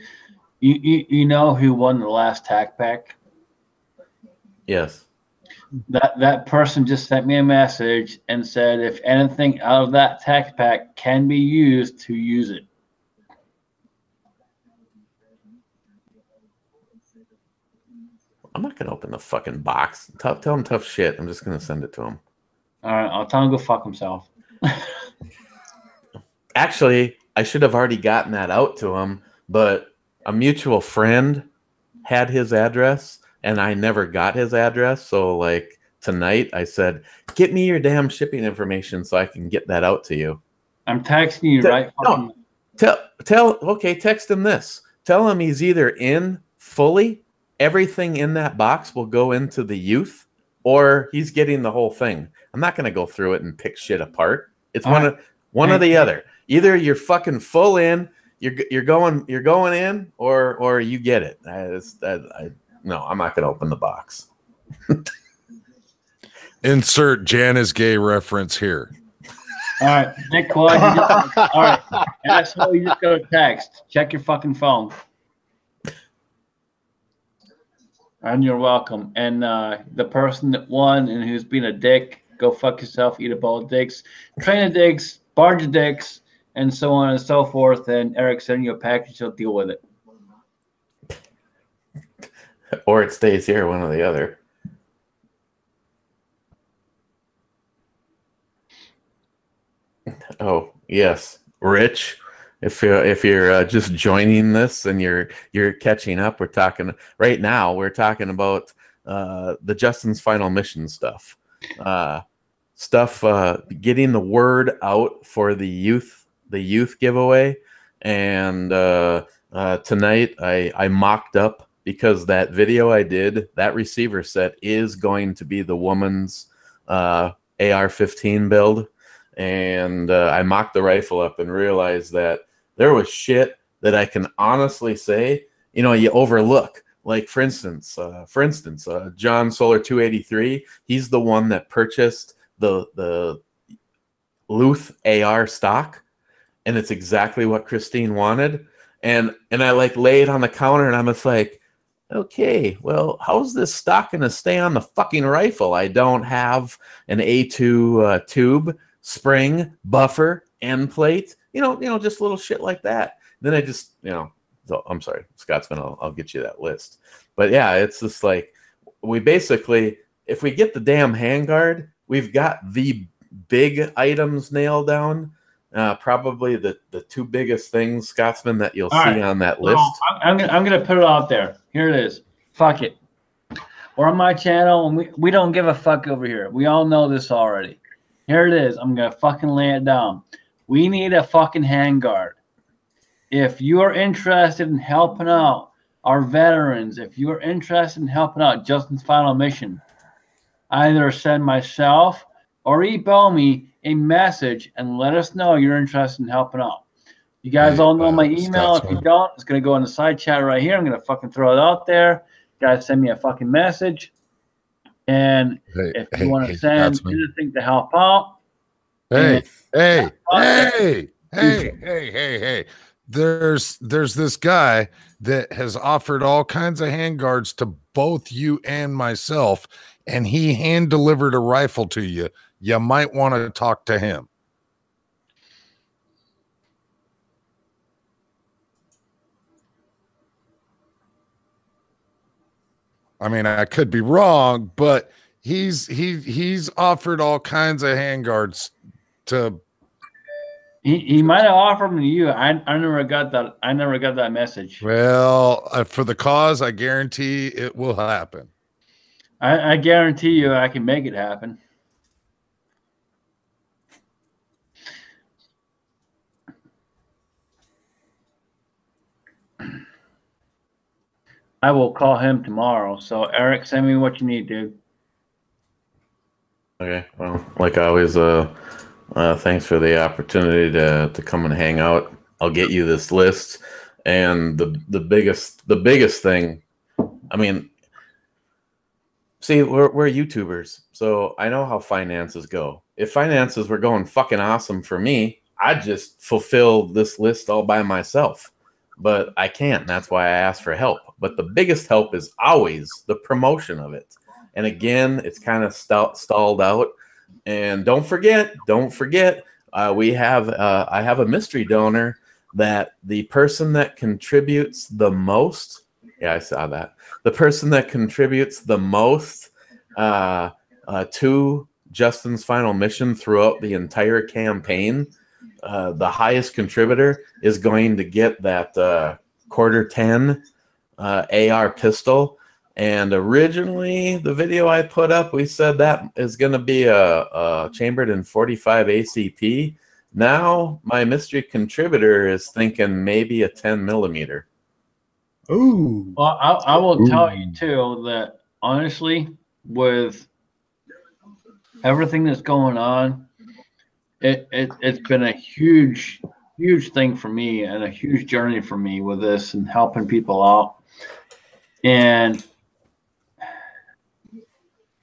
you know who won the last TAC pack? Yes. That person just sent me a message and said if anything out of that TAC pack can be used, to use it. I'm not going to open the fucking box. Tell him tough shit. I'm just going to send it to him. All right, I'll tell him to go fuck himself. Actually, I should have already gotten that out to him, but a mutual friend had his address, and I never got his address. So, like, tonight I said, get me your damn shipping information so I can get that out to you. I'm texting you right. No, text him this. Tell him he's either in fully, everything in that box will go into the youth, or he's getting the whole thing. I'm not going to go through it and pick shit apart. It's one or the other. Either you're fucking full in, you're going in, or you get it. No, I'm not going to open the box. Insert Jan is gay reference here. All right, Nick Claude. All right, asshole, you just got a text. Check your fucking phone. And you're welcome. And the person that won and who's been a dick, go fuck yourself, eat a bowl of dicks, train of dicks, barge of dicks, and so on and so forth. And Eric sending you a package, he'll deal with it. Or it stays here, one or the other. Oh, yes. Rich, if you're just joining this and you're catching up, we're talking about the Justin's Final Mission stuff. Getting the word out for the youth giveaway. And tonight I mocked up, because that video I did, that receiver set is going to be the woman's AR-15 build, and I mocked the rifle up and realized that there was shit that I can honestly say, you know, you overlook. Like for instance, John Solar 283, he's the one that purchased the Luth AR stock, and it's exactly what Christine wanted. And I like lay it on the counter, and I'm just like, okay, well, how's this stock gonna stay on the fucking rifle? I don't have an A2 tube, spring, buffer, end plate, you know, just little shit like that. Then I just, you know, so I'm sorry, Scotsman, I'll get you that list. But yeah, it's just like, we basically, if we get the damn handguard, we've got the big items nailed down. Probably the two biggest things, Scotsman, that you'll see on that list. I'm gonna put it out there. Here it is. Fuck it. We're on my channel, and we don't give a fuck over here. We all know this already. Here it is. I'm gonna fucking lay it down. We need a fucking handguard. If you are interested in helping out our veterans, if you are interested in helping out Justin's Final Mission, either send myself or email me a message and let us know you're interested in helping out. You guys all know my email. If you don't, it's going to go in the side chat right here. I'm going to fucking throw it out there. You guys send me a fucking message. And if you want to send anything to help out. Hey. There's this guy that has offered all kinds of handguards to both you and myself, and he hand delivered a rifle to you. You might want to talk to him. I mean, I could be wrong, but he's offered all kinds of handguards to. He might have offered them to you. I never got that. I never got that message. Well, for the cause, I guarantee it will happen. I guarantee you, I can make it happen. I will call him tomorrow. So, Eric, send me what you need, dude. Okay. Well, like always, thanks for the opportunity to come and hang out. I'll get you this list, and the biggest thing. I mean, see, we're YouTubers, so I know how finances go. If finances were going fucking awesome for me, I'd just fulfill this list all by myself. But I can't. That's why I asked for help. But the biggest help is always the promotion of it. And again, it's kind of stalled out. And don't forget, I have a mystery donor that the person that contributes the most. Yeah, I saw that. The person that contributes the most to Justin's Final Mission throughout the entire campaign, the highest contributor is going to get that quarter 10 AR pistol. And originally, the video I put up, we said that is going to be a chambered in 45 ACP. Now, my mystery contributor is thinking maybe a 10 millimeter. Ooh. Well, I will tell you too that honestly, with everything that's going on, it's been a huge thing for me and a huge journey for me with this and helping people out. And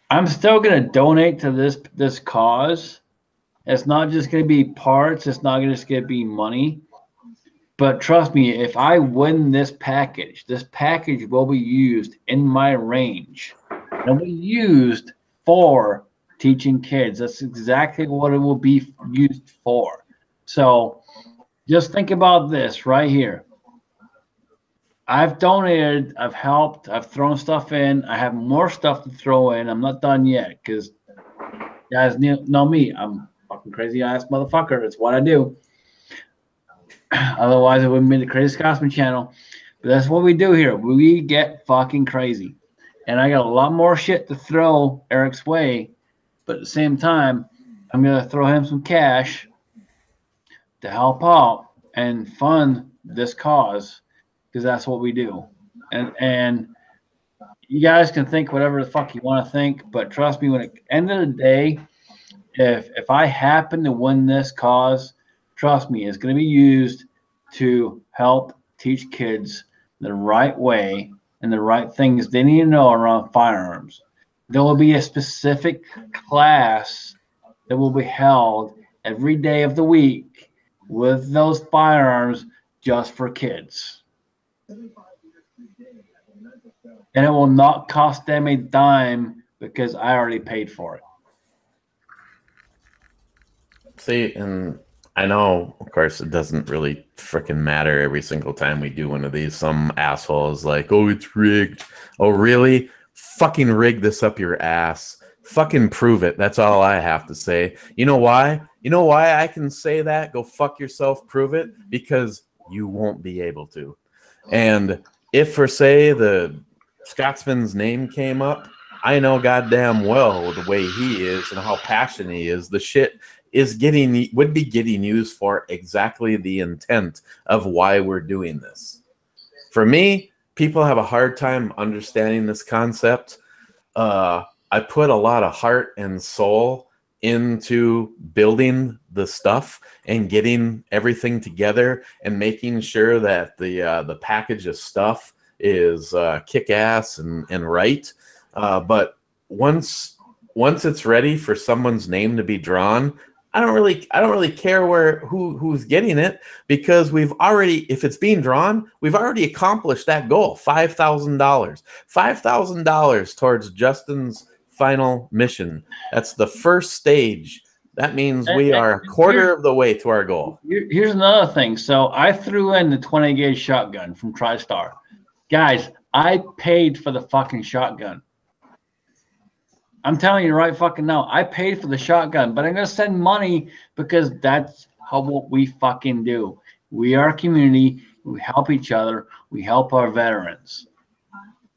I'm still going to donate to this cause. It's not just going to be parts. It's not just going to be money. But trust me, if I win this package will be used in my range. It'll be used for teaching kids. That's exactly what it will be used for. So just think about this right here. I've donated, I've helped, I've thrown stuff in. I have more stuff to throw in. I'm not done yet because you guys know me. I'm a fucking crazy ass motherfucker. It's what I do. Otherwise, it wouldn't be the Crazy Scotsman channel. But that's what we do here. We get fucking crazy. And I got a lot more shit to throw Eric's way. But at the same time, I'm going to throw him some cash to help out and fund this cause. Because that's what we do. And you guys can think whatever the fuck you want to think, but trust me, when at the end of the day, if I happen to win this cause, trust me, it's going to be used to help teach kids the right way and the right things they need to know around firearms. There will be a specific class that will be held every day of the week with those firearms just for kids. And it will not cost them a dime because I already paid for it. See, and I know, of course, it doesn't really freaking matter every single time we do one of these. Some assholes like, oh, it's rigged. Oh, really? Fucking rig this up your ass. Fucking prove it. That's all I have to say. You know why? You know why I can say that? Go fuck yourself, prove it. Because you won't be able to. And if, for say, the Scotsman's name came up, I know goddamn well the way he is and how passionate he is. The shit would be getting used for exactly the intent of why we're doing this. For me, people have a hard time understanding this concept. I put a lot of heart and soul into building the stuff and getting everything together and making sure that the package of stuff is kick-ass and right. But once it's ready for someone's name to be drawn, I don't really care who's getting it, because if it's being drawn, we've already accomplished that goal. $5,000 towards Justin's final mission. That's the first stage. That means we are a quarter of the way to our goal. Here's another thing. So I threw in the 20 gauge shotgun from TriStar. Guys, I paid for the fucking shotgun. I'm telling you right fucking now, I paid for the shotgun, but I'm going to send money because that's what we fucking do. We are a community. We help each other. We help our veterans.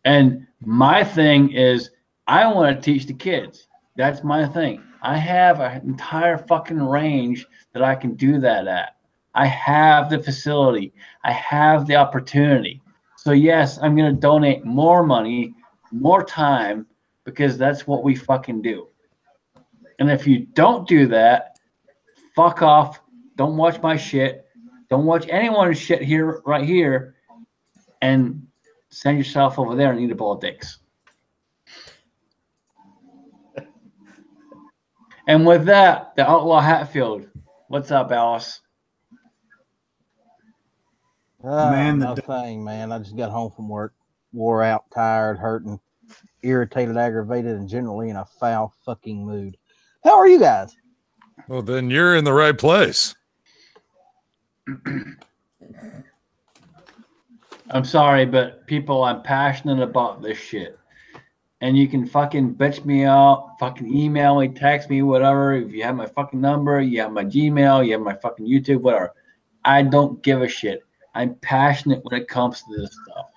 And my thing is, I want to teach the kids. That's my thing. I have an entire fucking range that I can do that at. I have the facility. I have the opportunity. So yes, I'm going to donate more money, more time, because that's what we fucking do. And if you don't do that, fuck off. Don't watch my shit. Don't watch anyone's shit here, right here, and send yourself over there and eat a bowl of dicks. And with that, the Outlaw Hatfield. What's up, Alice? Man, no thing, man. I just got home from work, wore out, tired, hurting, irritated, aggravated, and generally in a foul fucking mood. How are you guys? Well, then you're in the right place. I'm sorry, but people, I'm passionate about this shit. And you can fucking bitch me out, fucking email me, text me, whatever. If you have my fucking number, you have my Gmail, you have my fucking YouTube, whatever. I don't give a shit. I'm passionate when it comes to this stuff.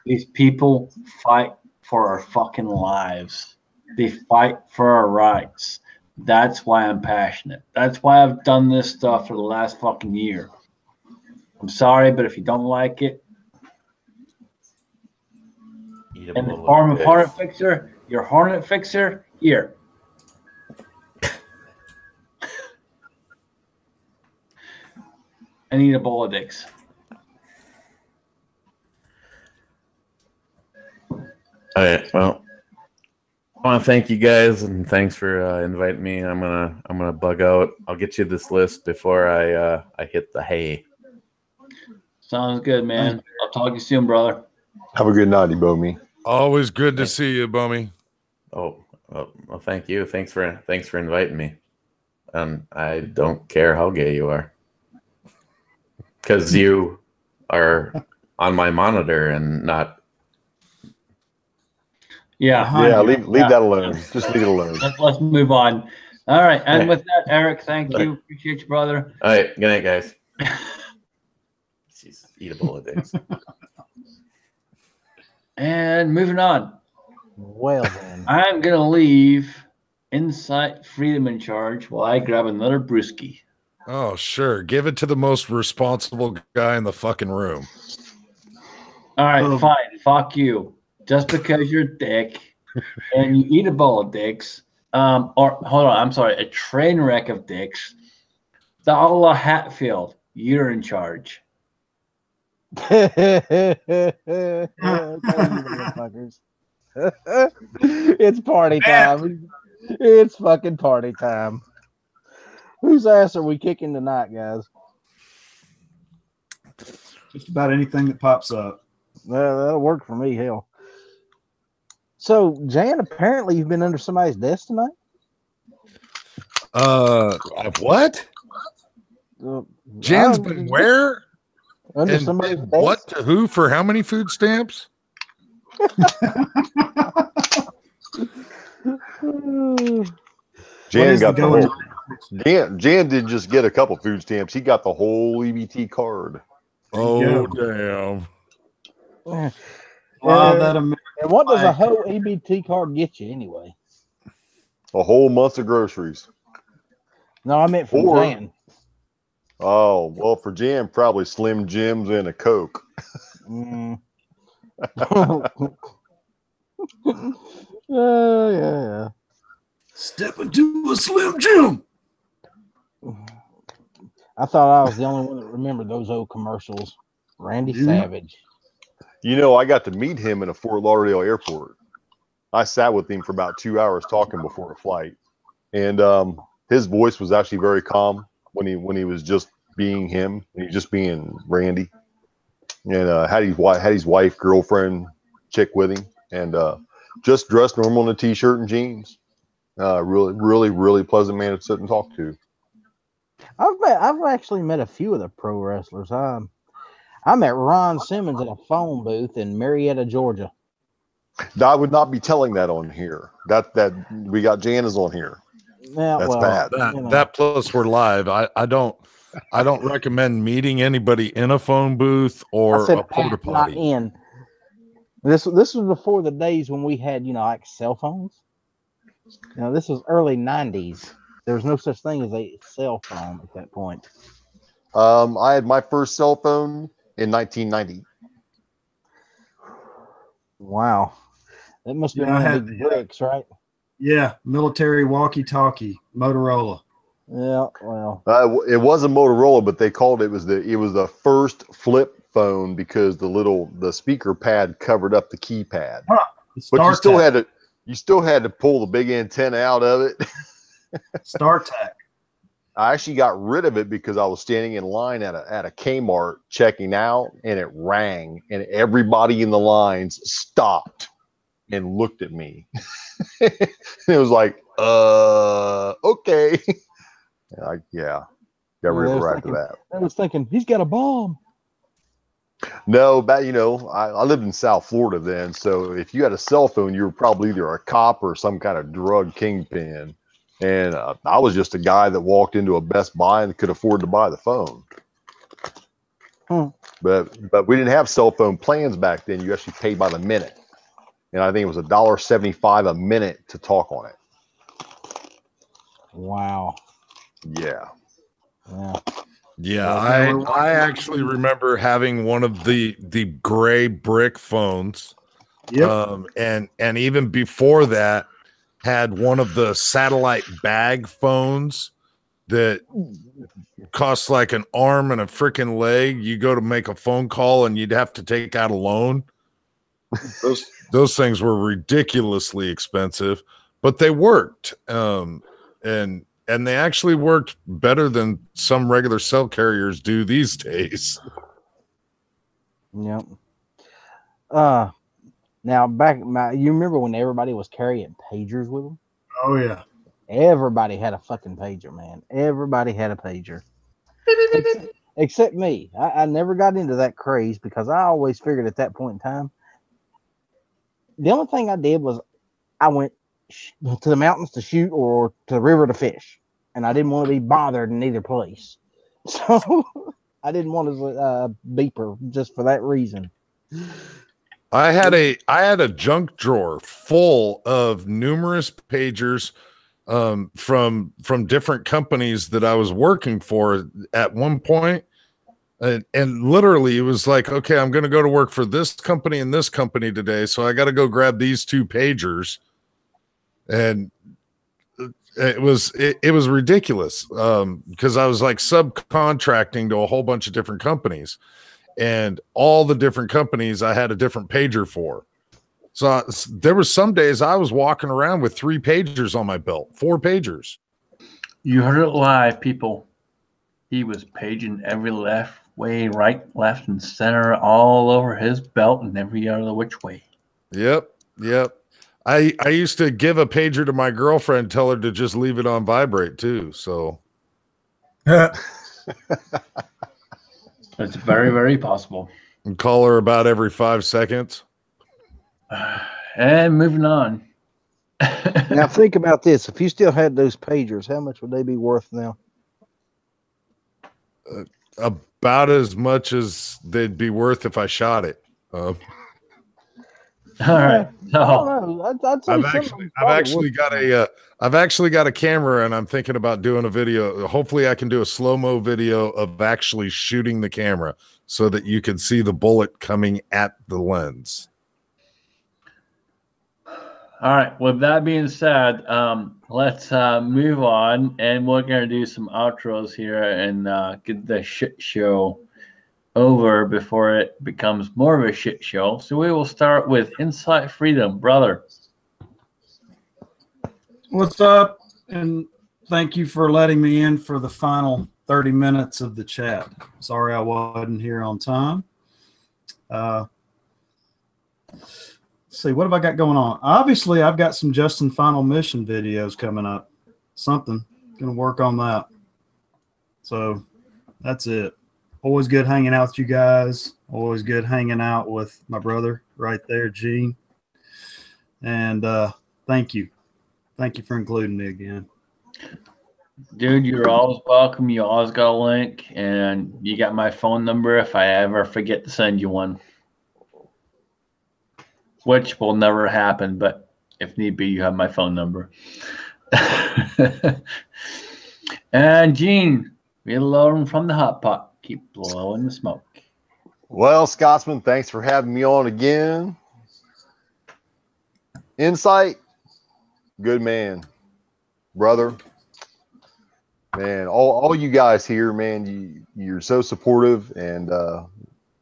These people fight for our fucking lives. They fight for our rights. That's why I'm passionate. That's why I've done this stuff for the last fucking year. I'm sorry, but if you don't like it, and the form of Hornet Fixer, your Hornet Fixer, here. I need a bowl of dicks. All right. Well, I want to thank you guys, and thanks for inviting me. I'm gonna bug out. I'll get you this list before I hit the hay. Sounds good, man. I'll talk to you soon, brother. Have a good night, Bomi. Always good to see you, Bummy. Oh, well, thank you. Thanks for inviting me. I don't care how gay you are, because you are on my monitor and not. Yeah. Leave that alone. Just leave it alone. Let's move on. All right, and with that, Eric, thank you. Appreciate you, brother. All right, good night, guys. Jeez, eat a bowl of dicks. And moving on. Well, then. I'm going to leave Insight Freedom in charge while I grab another brewski. Oh, sure. Give it to the most responsible guy in the fucking room. All right, fine. Fuck you. just because you're dick and you eat a bowl of dicks, or hold on, I'm sorry, a train wreck of dicks, the a la Hatfield, you're in charge. It's party time. It's fucking party time. Whose ass are we kicking tonight, guys? Just about anything that pops up. Well, that'll work for me, hell. So, Jan, apparently you've been under somebody's desk tonight? What? Jan's been where? Under and somebody's desk? What to who for how many food stamps? Jan got the whole. Jan didn't just get a couple food stamps; he got the whole EBT card. Oh damn! And That what does a whole EBT card get you anyway? A whole month of groceries. No, I meant for Jan. Oh well, for Jan, probably Slim Jims and a Coke. Yeah. Step into a Slim Jim. I thought I was the only one that remembered those old commercials. Randy Savage. You know, I got to meet him in a Fort Lauderdale airport. I sat with him for about 2 hours talking before a flight, and his voice was actually very calm when he was just being him, when he was just being Randy, and had his wife, girlfriend, chick with him, and just dressed normal in a t-shirt and jeans. Really pleasant man to sit and talk to. I've actually met a few of the pro wrestlers. I met Ron Simmons at a phone booth in Marietta, Georgia. I would not be telling that on here. That we got Janice on here. Yeah, that's bad. That plus we're live. I don't recommend meeting anybody in a phone booth or a porta potty. Not in. This was before the days when we had, like cell phones. This was early 90s. There was no such thing as a cell phone at that point. I had my first cell phone in 1990. Wow. That must be one of the big bricks, right? Yeah, military walkie-talkie, Motorola. Yeah, well. It was a Motorola, but they called it was the first flip phone because the speaker pad covered up the keypad. Huh, but you still had to pull the big antenna out of it. StarTAC. I actually got rid of it because I was standing in line at a Kmart checking out, and it rang, and everybody in the lines stopped and looked at me. It was like, okay. Got rid of it right after that. I was thinking, he's got a bomb. No, but I lived in South Florida then, so if you had a cell phone, you were probably either a cop or some kind of drug kingpin. And I was just a guy that walked into a Best Buy and could afford to buy the phone. But we didn't have cell phone plans back then. You actually paid by the minute, and I think it was $1.75 a minute to talk on it. Wow. Yeah, I actually remember having one of the gray brick phones. Yep. And even before that, had one of the satellite bag phones that costs like an arm and a freaking leg. You go to make a phone call and you'd have to take out a loan. Those things were ridiculously expensive, but they worked. And they actually worked better than some regular cell carriers do these days. Yep. Now, you remember when everybody was carrying pagers with them? Oh, yeah. Everybody had a fucking pager, man. Everybody had a pager. Except me. I never got into that craze because I always figured at that point in time, the only thing I did was I went to the mountains to shoot or to the river to fish. And I didn't want to be bothered in either place. So I didn't want a beeper just for that reason. I had a junk drawer full of numerous pagers from different companies that I was working for at one point, And literally it was like, okay, I'm going to go to work for this company and this company today, so I got to go grab these 2 pagers. And it was ridiculous, because I was like subcontracting to a whole bunch of different companies, and all the different companies I had a different pager for. So there were some days I was walking around with 3 pagers on my belt, 4 pagers. You heard it live, people. He was paging every left way, right, left, and center, all over his belt and every other which way. Yep. I used to give a pager to my girlfriend, tell her to just leave it on vibrate too. So It's very, very possible. and call her about every 5 seconds. And moving on. Now think about this: if you still had those pagers, how much would they be worth now? About as much as they'd be worth if I shot it. All right. I don't know. I'd say I've actually got a camera, and I'm thinking about doing a video. Hopefully I can do a slow-mo video of actually shooting the camera so that you can see the bullet coming at the lens. All right. With that being said, let's move on, and we're going to do some outros here and get the shit show over before it becomes more of a shit show. So we will start with Insight Freedom, brother. What's up? And thank you for letting me in for the final 30 minutes of the chat. Sorry I wasn't here on time. Let's see, what have I got going on? Obviously, I've got some Justin Final Mission videos coming up. Something. Gonna work on that. So that's it. Always good hanging out with you guys. Always good hanging out with my brother right there, Gene. And thank you. Thank you for including me again. Dude, you're always welcome. You always got a link, and you got my phone number if I ever forget to send you one. Which will never happen, but if need be, you have my phone number. And Gene, reloading from the hot pot. Keep blowing the smoke. Well, Scotsman, thanks for having me on again. Insight, good man, brother. Man, all you guys here, man, you're so supportive, and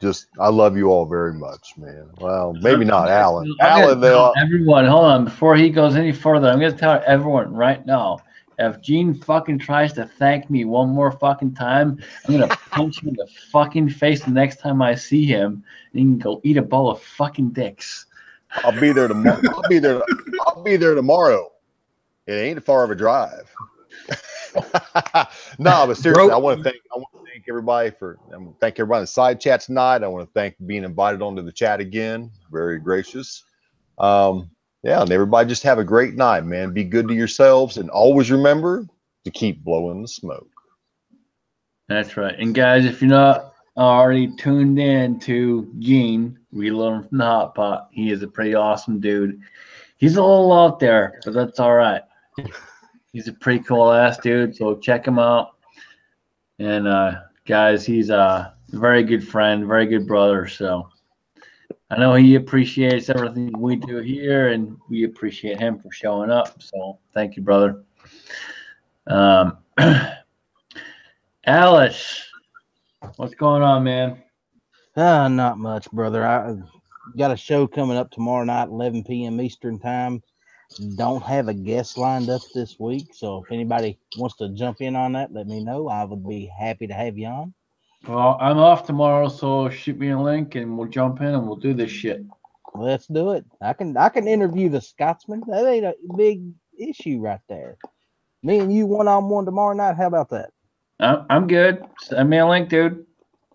just I love you all very much, man. Well, maybe not Alan. Everyone, hold on. Before he goes any further, I'm going to tell everyone right now, if Gene fucking tries to thank me one more fucking time, I'm going to punch him in the fucking face the next time I see him, and he can go eat a bowl of fucking dicks. I'll be there tomorrow. I'll be there tomorrow. It ain't far of a drive. No, but seriously, I want to thank everybody thank everybody in the side chat tonight. I want to thank being invited onto the chat again. Very gracious. Yeah, and everybody just have a great night, man. Be good to yourselves, and always remember to keep blowing the smoke. That's right. And guys, if you're not already tuned in to Gene, reloading from the hot pot, he is a pretty awesome dude. He's a little out there, but that's all right. He's a pretty cool ass dude, so check him out. And guys, he's a very good friend, very good brother. So I know he appreciates everything we do here, and we appreciate him for showing up. So thank you, brother. Alice, what's going on, man? Not much, brother. I got a show coming up tomorrow night, 11 p.m. Eastern time. Don't have a guest lined up this week, so if anybody wants to jump in on that, let me know. I would be happy to have you on. Well, I'm off tomorrow, so shoot me a link and we'll jump in and we'll do this shit. Let's do it. I can interview the Scotsman. That ain't a big issue right there. Me and you one-on-one tomorrow night. How about that? I'm good. Send me a link, dude.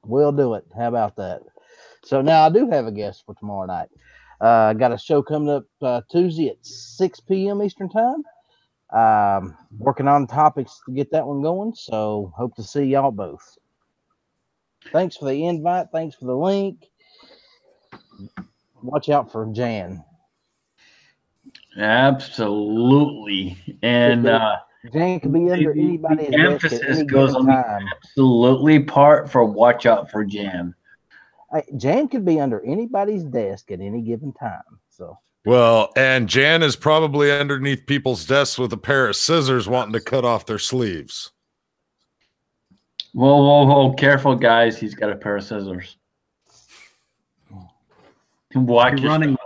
We'll do it. How about that? So now I do have a guest for tomorrow night. I got a show coming up Tuesday at 6 p.m. Eastern time. Working on topics to get that one going. So hope to see y'all both. Thanks for the invite. Thanks for the link. Watch out for Jan. Absolutely. And Jan could be under The anybody's desk at emphasis any goes given on the time. absolutely part for watch out for Jan. Jan could be under anybody's desk at any given time. So, Well, and Jan is probably underneath people's desks with a pair of scissors wanting to cut off their sleeves. Whoa, whoa, whoa. Careful, guys. He's got a pair of scissors. Watch You're running.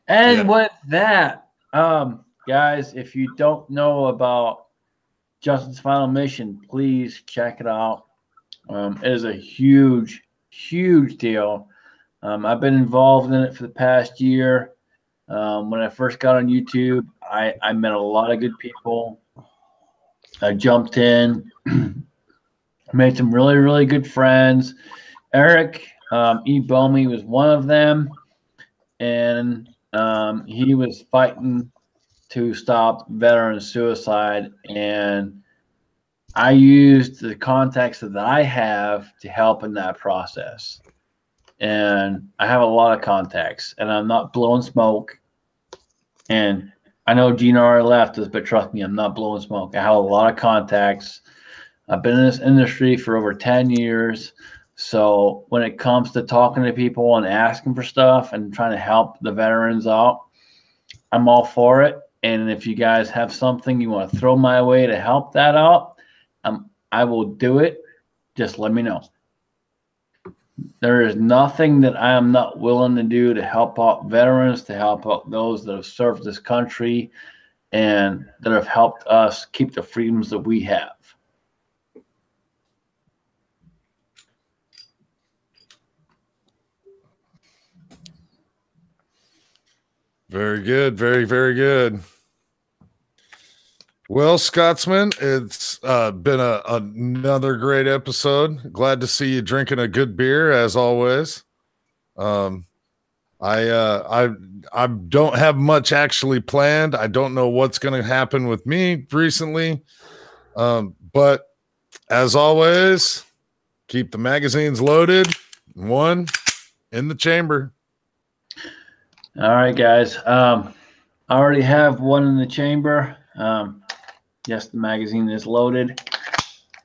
And Yeah. with that, guys, if you don't know about Justin's Final Mission, please check it out. It is a huge, huge deal. I've been involved in it for the past year. When I first got on YouTube, I met a lot of good people. I jumped in, made some really, really good friends. Eric E. Bomey was one of them, and he was fighting to stop veteran suicide, and I used the contacts that I have to help in that process. And I have a lot of contacts, and I'm not blowing smoke. And I know Gina already left us, but trust me, I'm not blowing smoke. I have a lot of contacts. I've been in this industry for over 10 years. So when it comes to talking to people and asking for stuff and trying to help the veterans out, I'm all for it. And if you guys have something you want to throw my way to help that out, I will do it. Just let me know. There is nothing that I am not willing to do to help out veterans, to help out those that have served this country and that have helped us keep the freedoms that we have. Very good. Very, very good. Well, Scotsman, it's been another great episode. Glad to see you drinking a good beer as always. I don't have much actually planned. I don't know what's going to happen with me recently. But as always, keep the magazines loaded. One in the chamber. All right, guys. I already have one in the chamber. Yes, the magazine is loaded.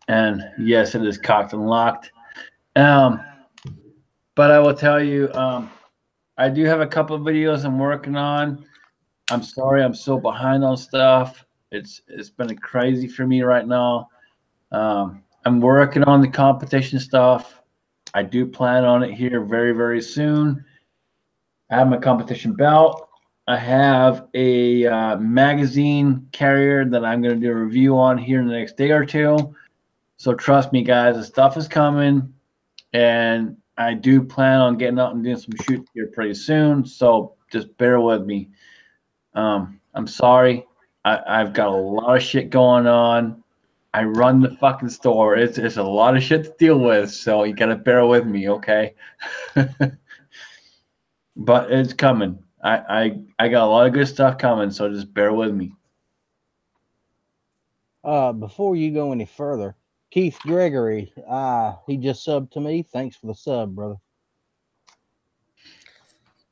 And yes, it is cocked and locked. But I will tell you, I do have a couple of videos I'm working on. I'm sorry I'm so behind on stuff. It's been crazy for me right now. I'm working on the competition stuff. I do plan on it here very, very soon. I have my competition belt. I have a magazine carrier that I'm going to do a review on here in the next day or two. So trust me, guys, the stuff is coming, and I do plan on getting out and doing some shoots here pretty soon. So just bear with me. I'm sorry. I've got a lot of shit going on. I run the fucking store. It's a lot of shit to deal with, so you got to bear with me, okay? But it's coming. I got a lot of good stuff coming, so just bear with me. before you go any further, Keith Gregory, he just subbed to me. Thanks for the sub, brother.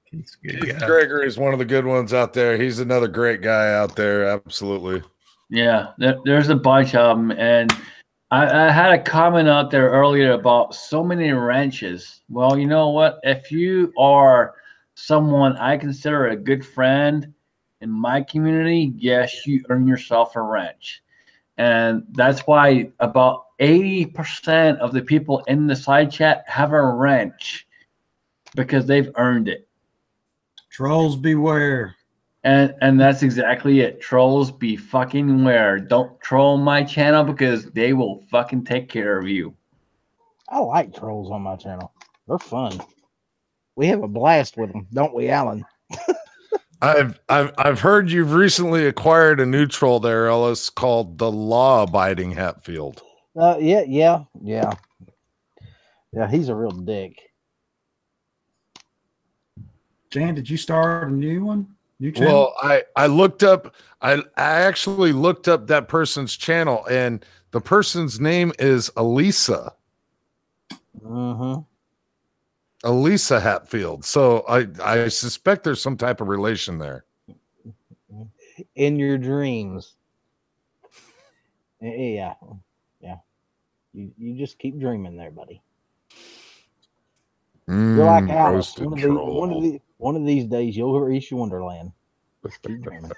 Keith Gregory is one of the good ones out there. He's another great guy out there. Absolutely. Yeah, there's a bunch of them, and I had a comment out there earlier about so many wrenches. Well, you know what? If you are someone I consider a good friend in my community, yes, you earn yourself a wrench. And that's why about 80% of the people in the side chat have a wrench because they've earned it. Trolls beware. And that's exactly it. Trolls be fucking aware. Don't troll my channel because they will fucking take care of you. I like trolls on my channel. They're fun. We have a blast with them, don't we, Alan? I've heard you've recently acquired a new troll there, Ellis, called the Law Abiding Hatfield. Yeah. He's a real dick. Jan, did you start a new one? New channel? Well, I looked up. I actually looked up that person's channel, and the person's name is Elisa. Mm-hmm. Elisa Hatfield. So I suspect there's some type of relation there. In your dreams. Yeah. You just keep dreaming there, buddy. You're like Alice. Roasted troll. One of these days you'll reach Wonderland. Just keep dreaming.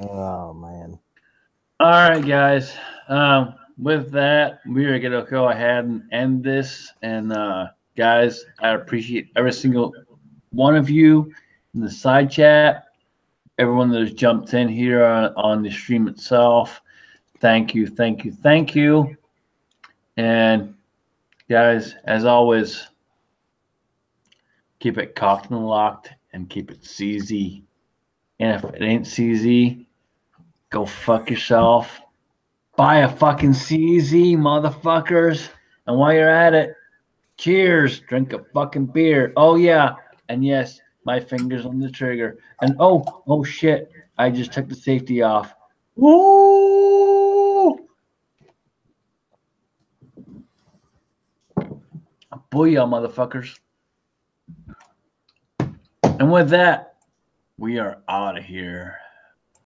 Oh man. All right, guys. With that, we are gonna go ahead and end this. And guys, I appreciate every single one of you in the side chat. Everyone that has jumped in here on the stream itself. Thank you, thank you, thank you. And guys, as always, keep it cocked and locked and keep it CZ. And if it ain't CZ, go fuck yourself. Buy a fucking CZ, motherfuckers. And while you're at it, cheers. Drink a fucking beer. Oh, yeah. And yes, my finger's on the trigger. And oh shit. I just took the safety off. Woo! Booyah, motherfuckers. And with that, we are out of here.